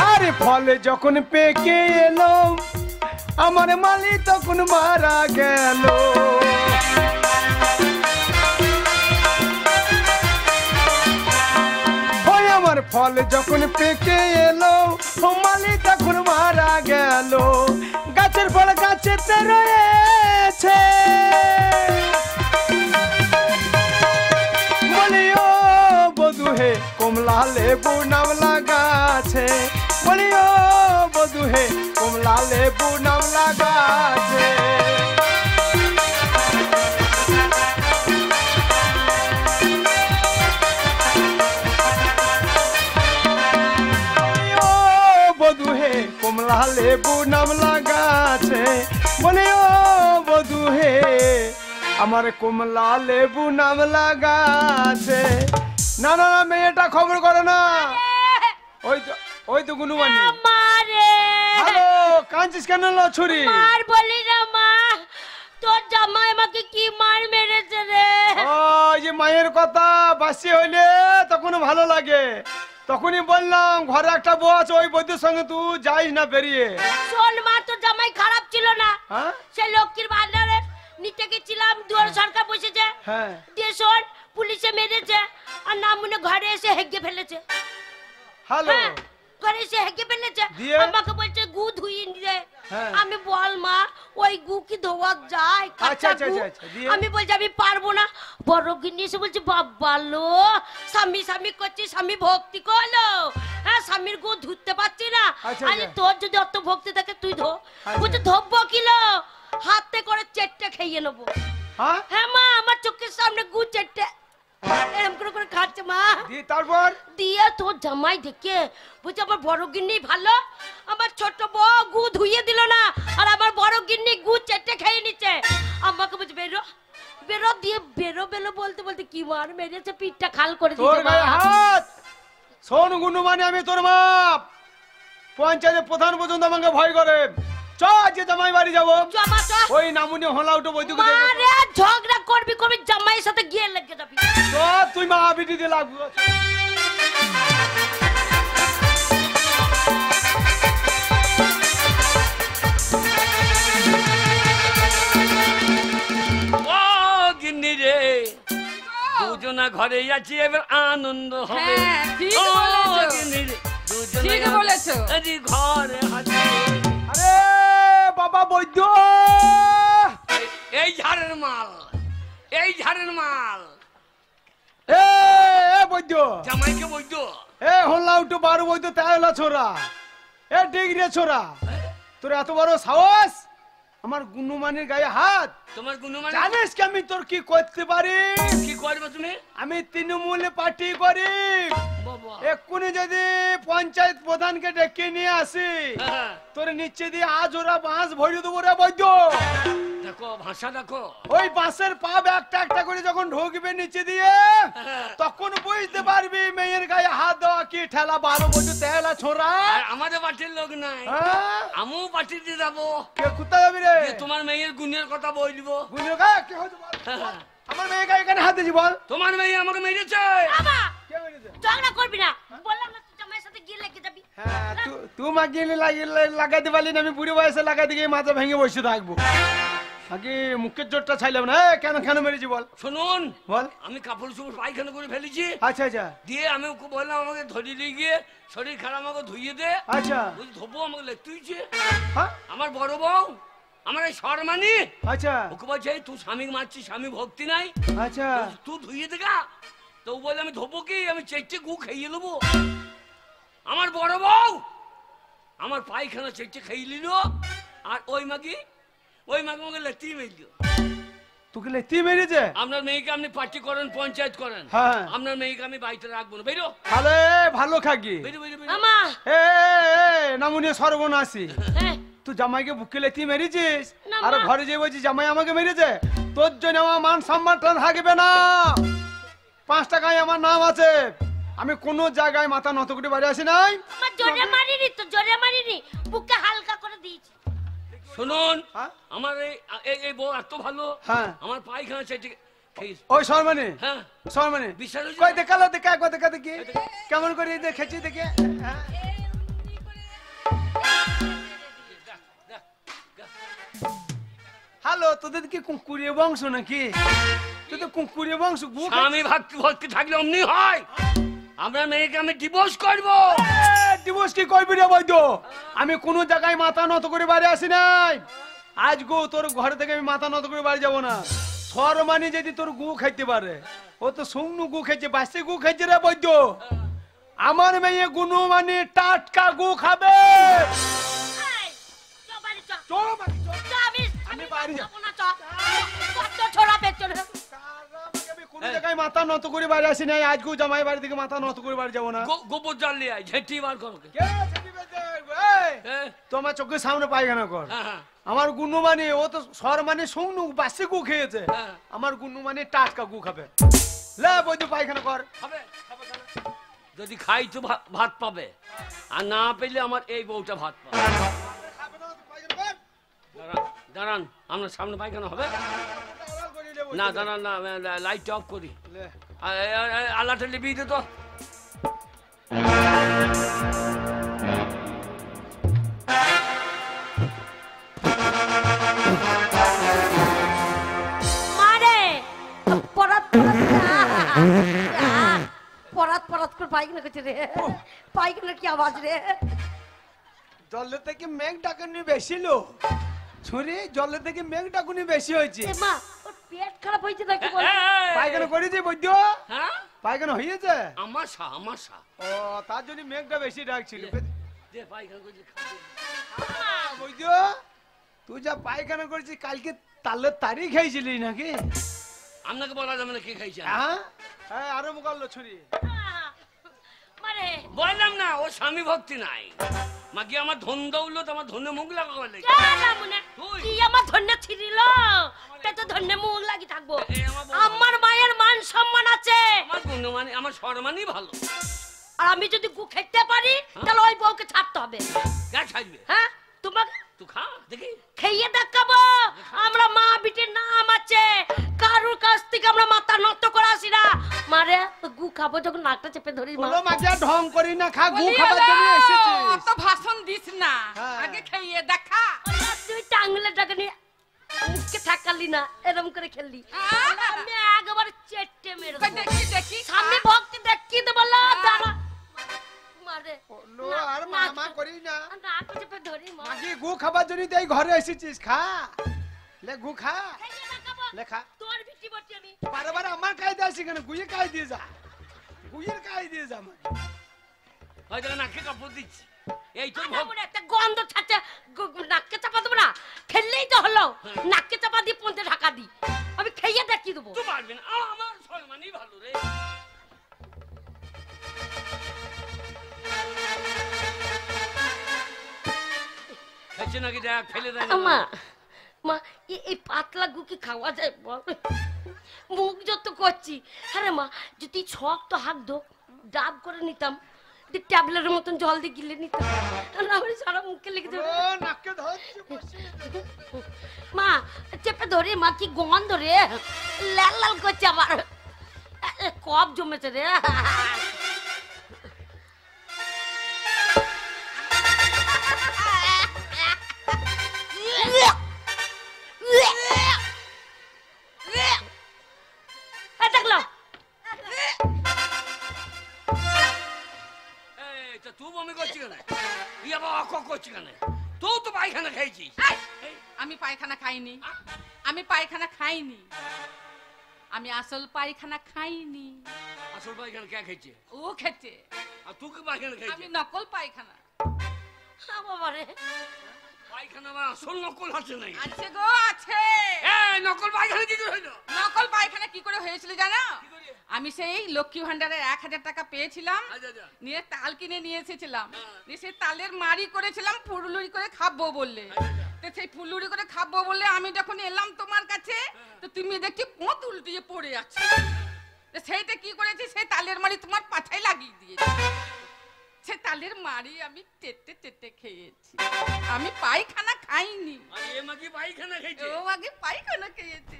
আরে ফল যখন পেকে এলো, আমার মালি তখন মারা গেল। আমার ফল যখন পেকে এলো, মালি তখন মারা গেল। গাছের ফল গাছেতে রয়েছে, বলি ও বধু হে, কমলা লেবু নাম লাগাছে, বলি ও বধু হে, কমলা লেবু নাম লাগাছে। কমলা লেবু নাম লাগাছে, বলে ও বধু হে, আমার কমলা লেবু নাম লাগাছে। না না না, মেয়েটা খবর করে না, ওই তো গুনুমানি। হ্যালো, কাঁদছিস কেন ছুরি? মার বলি না মা, তোর জামাই আমাকে কি মার মেরেছে রে। ওই যে মায়ের কথা বাসি হইলে তখন ভালো লাগে, তখনই বললাম ঘরে একটা বউ আছে, ওই বৌদির সঙ্গে তুই যাইস না বেরিয়ে। শোন মা, তোর জামাই খারাপ ছিল না, সে লক্ষ্মীর ভান্ডারে নিতে গেছিলাম, দুয়ার সরকার বসেছে, দিয়ে শোন পুলিশে মেরেছে, আর না মনে ঘরে এসে হেগে ফেলেছে। হ্যালো, ঘরে এসে হেগে ফেলেছে, আমাকে বলছে গু ধুইয়ে দে। আমি বল মা, ওই গু কি ধোয়া যায়? আমি বলছি আমি পারবো না। বড় গিন্নি এসে বলছে বাবা লো, স্বামী স্বামী করছি, স্বামী ভক্তি করলো, হ্যাঁ স্বামীর গু ধুতে পারছি না। আরে তোর যদি অত ভক্তি থাকে তুই ধো। বলছে ধোবো কিলো, হাতে করে চেটে খেয়ে নেবো। হ্যাঁ মা, আমার চোখের সামনে গু চেটে এরকম করে খাচ্ছে মা। তারপর দিয়ে তোর জামাই দেখে বলছে আমার বড় গিন্নি ভালো, আমার ছোট বউ গু ধুইয়ে দিল না, আর আমার বড় গিন্নি গু চেটে খেয়ে নিচ্ছে। আমাকে বলছে বেরো বেরো, দিয়ে বেরো বেরো বলতে বলতে কি মার মেরেছে, পিঠটা খাল করে দিয়েছে। শোন গুনুমানি, আমি তোর বাপ, পঞ্চায়েতের প্রধান পর্যন্ত আমাকে ভয় করে। যে জামাই বাড়ি যাবো, ওই নামুনি হলা উঠো বৈদ্যুৎ ঝগড়া করবি করবি, জামাইয়ের সাথে গিয়ে লেগে যাবি। তুই মা বিটি দিয়ে লাগবো। ও গিন্নি রে, দুজনা ঘরে আছি, এবার আনন্দ হবে। ঠিক বলেছো, ঘরে হাতে। আরে বাবা বৈদ্য, এই ঝাড়ের মাল, এই ঝাড়ের মাল। এ বৈদ্য, জামাইকে বৈদ্য, এ হল্লা উঠো বারো বৈদ্য, তাই হলা ছোড়া, এ ডিগ্রি ছোড়া, তোর এত বড় সাহস আমার গুনুমানির গায়ে হাত। তোমার গুনুমান জানিস কি আমি তোর কি করতে পারি? কি করবে তুমি? আমি তৃণমূল পার্টি করি। এক্ষুনি যদি পঞ্চায়েত প্রধানকে ডেকে নিয়ে আসি, তোর নিচে দিয়ে আজ ওরা বাঁশ ভরিয়ে দেবো রে বৈদ্য। দেখো ভাষা দেখো, ওই বাঁশের পাব একটা একটা করে যখন ঢুকবে নিচে দিয়ে, তখন বুঝতে পারবি মেয়ের গায়ে হাত দেওয়া কি ঠেলা। বারো বৈদ্য তেলা ছোড়া, আমাদের পার্টির লোক নাই, আমিও পার্টিতে যাবো। কোথায় যাবি রে? তোমার মেয়ের গুণের কথা বলবো। গুণের গায়ে কি হয়েছে? আমার মেয়ে গায়ে এখানে হাত দিয়েছি বল। তোমার মেয়ে আমাকে মেরেছে। ঝগড়া করবি না, বললাম না তুই জামাইয়ের সাথে গিয়ে লেগে যাবি। তুই মাকে লাগাইতে পারলি না, আমি বুড়ি বয়সে লাগাই দিয়ে মাথা ভেঙে বসে থাকবো। আগে মুখের জোরটা চাইলাম না, কেন কেন মেরেছি বল। শুনুন বল। আমি কাপড় চোপড় পায়খানা করে ফেলেছি। আচ্ছা আচ্ছা। দিয়ে আমি ওকে বললাম আমাকে ধরিয়ে নিয়ে গিয়ে শরীর খারাপ, আমাকে ধুইয়ে দে। আচ্ছা। বুঝি ধোবো, আমাকে লেখতে হয়েছে। আমার বড় বউ, আমার এই শর্মানি। আচ্ছা। ওকে বলছে তুই স্বামী মারছিস, স্বামী ভক্তি নাই। আচ্ছা। তুই ধুইয়ে দেখা। তো বলে আমি ধোবো কি, আমি চেটে গু খাইয়ে নেবো। আমার বড় বউ আমার পায়খানা চেটে খাইয়ে নিল। আর ওই মাগি ওই মাকে আমাকে লেতি মেরিল। তোকে লেতি মেরেছে? আপনার মেয়েকে আপনি পার্টি করেন, পঞ্চায়েত করেন, হ্যাঁ আপনার মেয়েকে আমি বাড়িতে রাখবো না। বেরো তাহলে ভালো খাকি। বেরো বেরো বেরো। আমা এ নামুনি সর্বনাশী, হ্যাঁ তুই জামাইকে বুকে লেতি মেরেছিস না, আর মা। ঘরে যে বলছিস জামাই আমাকে মেরেছে? তোর জন্য আমার মান সম্মানটা থাকবে না। 5 টাকায় আমার নাম আছে। আমি কোনো জায়গায় মাথা নত করে বাড়ি আসি নাই। আমার জোরে মারিনি তো, জোরে মারিনি, বুকে হালকা করে দিয়েছি। শুনুন, হ্যাঁ? আমার এই বউ এত ভালো, হ্যাঁ। আমার পায়খানা চাইতে ওই শর্মানি, হ্যাঁ শর্মানি বিশ্বাস হয়েছে? কই দেখালো, দেখা কই দেখা দেখি কেমন করে দেখেছি দেখে। হ্যাঁ। হ্যালো, তোদের কি কুকুরিয়া বংশ নাকি? তোদের কুকুরিয়া বংশ? আমি ভক্তি থাকলে অমনি হয়। আপনার মেয়েকে আমি ডিভোর্স করব। ডিভোর্স কি করবি রে বৈদ্য? আমি কোনো জায়গায় মাথা নত করে বাড়ি আসি নাই। আজ গো তোর ঘরে থেকে আমি মাথা নত করে বাড়ি যাবো না। শর্মানি যদি তোর গু খাইতে পারে, ও তো শুকনো গু খাইছে, বাসি গু খাইছে রে বৈদ্য। আমার মেয়ে গুনু মানে টাটকা গু খাবে। এই, চ বাড়ি চ। চল বাড়ি চল। চ, আমি বাড়ি যাবো না, চ। কত ছোড়া পেছনে। আমি কোনো জায়গায় মাথা নত করে বাড়ি আসি নাই। আজ গো জামাই বাড়ি থেকে মাথা নত করে বাড়ি যাবো না। গোবর জাল নিয়ে আয়, ঝেঁটি বার করো। কে ছেটি বেঁধে? এই, তোমার চোখের সামনে পায়খানা কর। হ্যাঁ হ্যাঁ আমার গুনু মানে ও তো সর মানে শুকনো বাসি গু খেয়েছে। হ্যাঁ। আমার গুনু মানে টাটকা গু খাবে। লে বৈদ্য পায়খানা কর। খাবে? যদি খাই তো ভাত পাবে, আর না পেলে আমার এই বউটা ভাত পাবে। দাঁড়ান, আপনার সামনে পায়খানা হবে না? দাঁড়ান না, লাইট অফ করি। আল্লাহটা লিবিয়ে দে তো। মারে পরাত পরাত পরাত করে পায়খানা করছে রে। পায়খানা কি আওয়াজ রে? জলের থেকে মেঘ ডাকুনি বেশি লো ছুরি, জলের থেকে মেঘ ডাকুনি বেশি হয়েছে। এ মা, ওর পেট খারাপ হয়েছে নাকি বল? পায়খানা করেছে বৈদ্য? হ্যাঁ পায়খানা হয়েছে? আমার সা ও, তার জন্য মেঘটা বেশি ডাকছিল। যে পায়খানা করছে খাবে। বৈদ্য, তুই যা পায়খানা করেছিস কালকে তালের তারিখ খাইছিলি নাকি? আপনাকে বলা যাবে না কে খাইছে। হ্যাঁ হ্যাঁ, আরো মুকাল্লো ছুরি। মারে বললাম না, ও স্বামী ভক্তি নাই। মাকে আমার ধন দৌলত, আমার ধনে মুখ লাগাবে লেগে। কি আমার ধন্য ছিড়িল, তা তো ধন্য মুখ লাগি থাকবো। আমার মায়ের মান সম্মান আছে। আমার গুণমানি, আমার সম্মানই ভালো। আর আমি যদি গু খেতে পারি তাহলে ওই বউকে ছাড়তে হবে। গা ছাড়বে? হ্যাঁ, তোমাকে তুই খা দেখি। খেয়ে দেখাবো। আমরা মা বিটির নাম আছে, কারুর কাছ থেকে আমরা মাথা নত করে আসি না। মারে গু খাবো যখন নাকটা চেপে ধরি মা। বলো মাকে আর ঢং করি না, খা গু বলি খাবার এলা, জন্য এসেছিস। অত ভাষণ দিস না, হ্যাঁ। আগে খাইয়ে দেখা। তুই টাঙ্গলেটাকে নিয়ে মুখকে থাকালি না, এরকম করে খেললি। আমি একবার চেটে মেরে কই দেবো। দেখি দেখি স্বামী ভক্তি দেখিয়ে দেবো। দাঁড়া মারে লো, আর মামা করি না। নাক চেপে ধরি মা। মাকে গু খাবার জন্য তো এই ঘরে এসেছিস, খা লে গু খা। খেয়ে দেখাবো। লে খা। তোর বিটি বটি আমি। বারবার আমার কায়দা আসি কেন? গুইয়ে কাই দিয়ে যা, গুইয়ের কাই দিয়ে যা। আমার হয়তো নাকে কাপড় দিচ্ছি। এই তোর আমার মনে একটা গন্ধ ছাড়ছে, নাককে চাপা দেবো না? খেললেই তো হলো, নাককে চাপা দিয়ে পন্থে ঢাকা দি। আমি খেয়ে দেখিয়ে দেবো। তুই পারবি না, আমার সম্মানই ভালো রে। খাইছে নাকি দেখ, ফেলে দেয় না। মা মা, এই পাতলা গু কি খাওয়া যায় বল? মুখ যত করছি। আরে মা, যদি শক্ত হাত ধো ডাব করে নিতাম, ট্যাবলেটের মতন জল দিয়ে গিলে নিতাম, আমার সারা মুখে লেগে যাবে। ও নাকে ধরছে বসে। মা চেপে ধরে, মা কি গন্ধ রে, লাল লাল করছে আবার, কফ জমেছে রে। দেখলো তুই বমি করছি কেন? ইয়া বাবা কক করছি কেন? তুই তো পায়খানা খাইছিস। আমি পায়খানা খাইনি, আমি পায়খানা খাইনি, আমি আসল পায়খানা খাইনি। আসল পায়খানা কে খাইছে? ও খেতে। আর তুই কি পায়খানা খাইছিস? আমি নকল পায়খানা। বাবা রে, পায়খানা আমার আসল নকল আছে নাই। আছে গো আছে। নকল পায়খানা কি করে হইলো? নকল পায়খানা কি করে হয়েছিল জানো? আমি সেই লক্ষ্মী ভান্ডারের 1000 টাকা পেয়েছিলাম, নিয়ে তাল কিনে নিয়ে এসেছিলাম, নিয়ে সেই তালের মারি করেছিলাম ফুলুরি করে খাবো বললে। তো সেই ফুলুরি করে খাবো বললে আমি যখন এলাম তোমার কাছে, তো তুমি দেখি পোঁত উল্টিয়ে পড়ে আছে। তো সেইটা কি করেছি, সেই তালের মারি তোমার পাছায় লাগিয়ে দিয়েছি। সে তালের মারি আমি টেটে টেটে খেয়েছি, আমি পায়খানা খাইনি। এ মাগি পায়খানা খেয়েছে? ও আগে পায়খানা খেয়েছে।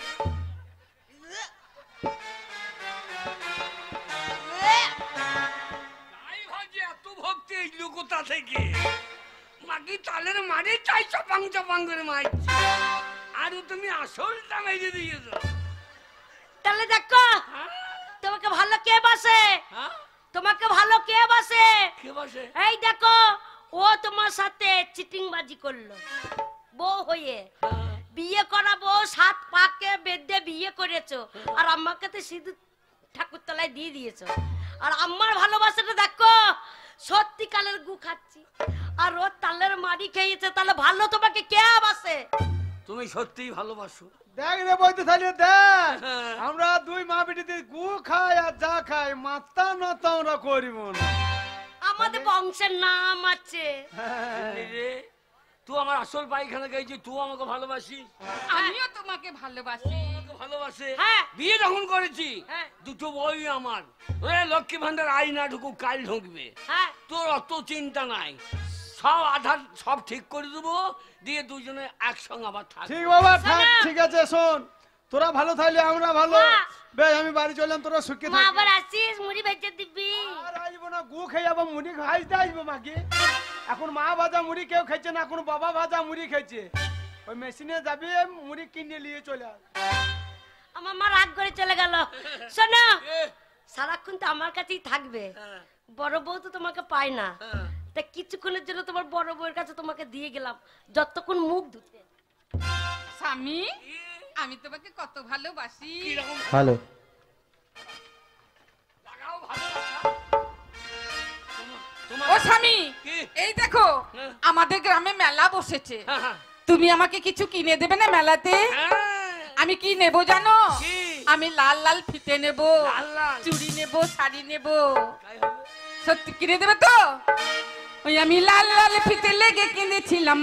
তাই ভাজি এত ভক্তি এইগুলো কোথা থেকে? মাগি তালের মারি চাই চপাং চপাং করে মারছি, আর তুমি আসলটা মেরে দিয়েছো। তাহলে দেখো তোমাকে ভালো কে বাসে, তোমাকে ভালো কে বাসে? কে বাসে? এই দেখো ও তোমার সাথে চিটিং বাজি করলো বউ হয়ে। বিয়ে করা বউ 7 পাকে বেঁধে বিয়ে করেছো, আর আমাকে তো সিঁদুর ঠাকুরতলায় দিয়ে দিয়েছো। আর আমার ভালোবাসাটা দেখো, সত্যিকালের গু খাচ্ছি, আর ও তালের মারি খেয়েছে। তাহলে ভালো তোমাকে কে বাসে? তুমি সত্যিই ভালোবাসো। দেখ রে বইতে থাকলে দেখ, আমরা দুই মা বেটিতে গু খাই আর যা খাই মাত্তা নত আমরা করিব না। আমাদের বংশের নাম আছে। রে তুই আমার আসল পায়খানা খেয়েছিস, তুই আমাকে ভালোবাসিস? আমিও তোমাকে ভালোবাসি। ভালোবাসে হ্যাঁ। বিয়ে যখন করেছি হ্যাঁ। দুটো বই আমার, লক্ষ্মী ভান্ডার আই না ঢুকু কাল ঢুকবে, হ্যাঁ। তোর অত চিন্তা নাই, সব আধার সব ঠিক করে দেবো, দিয়ে দুজনে একসঙ্গে আবার থাকবো। ঠিক বাবা, থাক, ঠিক আছে। শোন, তোরা ভালো থাকলে আমরা ভালো। বেশ, আমি বাড়ি চললাম, তোরা সুখে মা থাক। আবার আসিস, মুড়ি ভেজে দিবি। আর আসবো না, গু খেয়ে যাবো, মুড়ি খাইতে আসবো মাকে। এখন মা ভাজা মুড়ি কেউ খাইছে না, এখন বাবা ভাজা মুড়ি খাইছে। ওই মেশিনে যাবি, মুড়ি কিনে নিয়ে চলে আস। আমার মা রাগ করে চলে গেল। শোনো, সারাক্ষণ তো আমার কাছেই থাকবে, বড় বউ তো তোমাকে পায় না, তা কিছুক্ষণের জন্য তোমার বড় বউয়ের কাছে তোমাকে দিয়ে গেলাম, যতক্ষণ মুখ ধুতে। স্বামী, আমি তোমাকে কত ভালোবাসি। ভালো ও স্বামী, এই দেখো আমাদের গ্রামে মেলা বসেছে, তুমি আমাকে কিছু কিনে দেবে না মেলাতে? আমি কি নেব জানো? আমি লাল লাল ফিতে নেব, চুড়ি নেব, শাড়ি নেব। সত্যি কিনে দেবে তো? ওই আমি লাল লাল ফিতে লেগে কিনেছিলাম।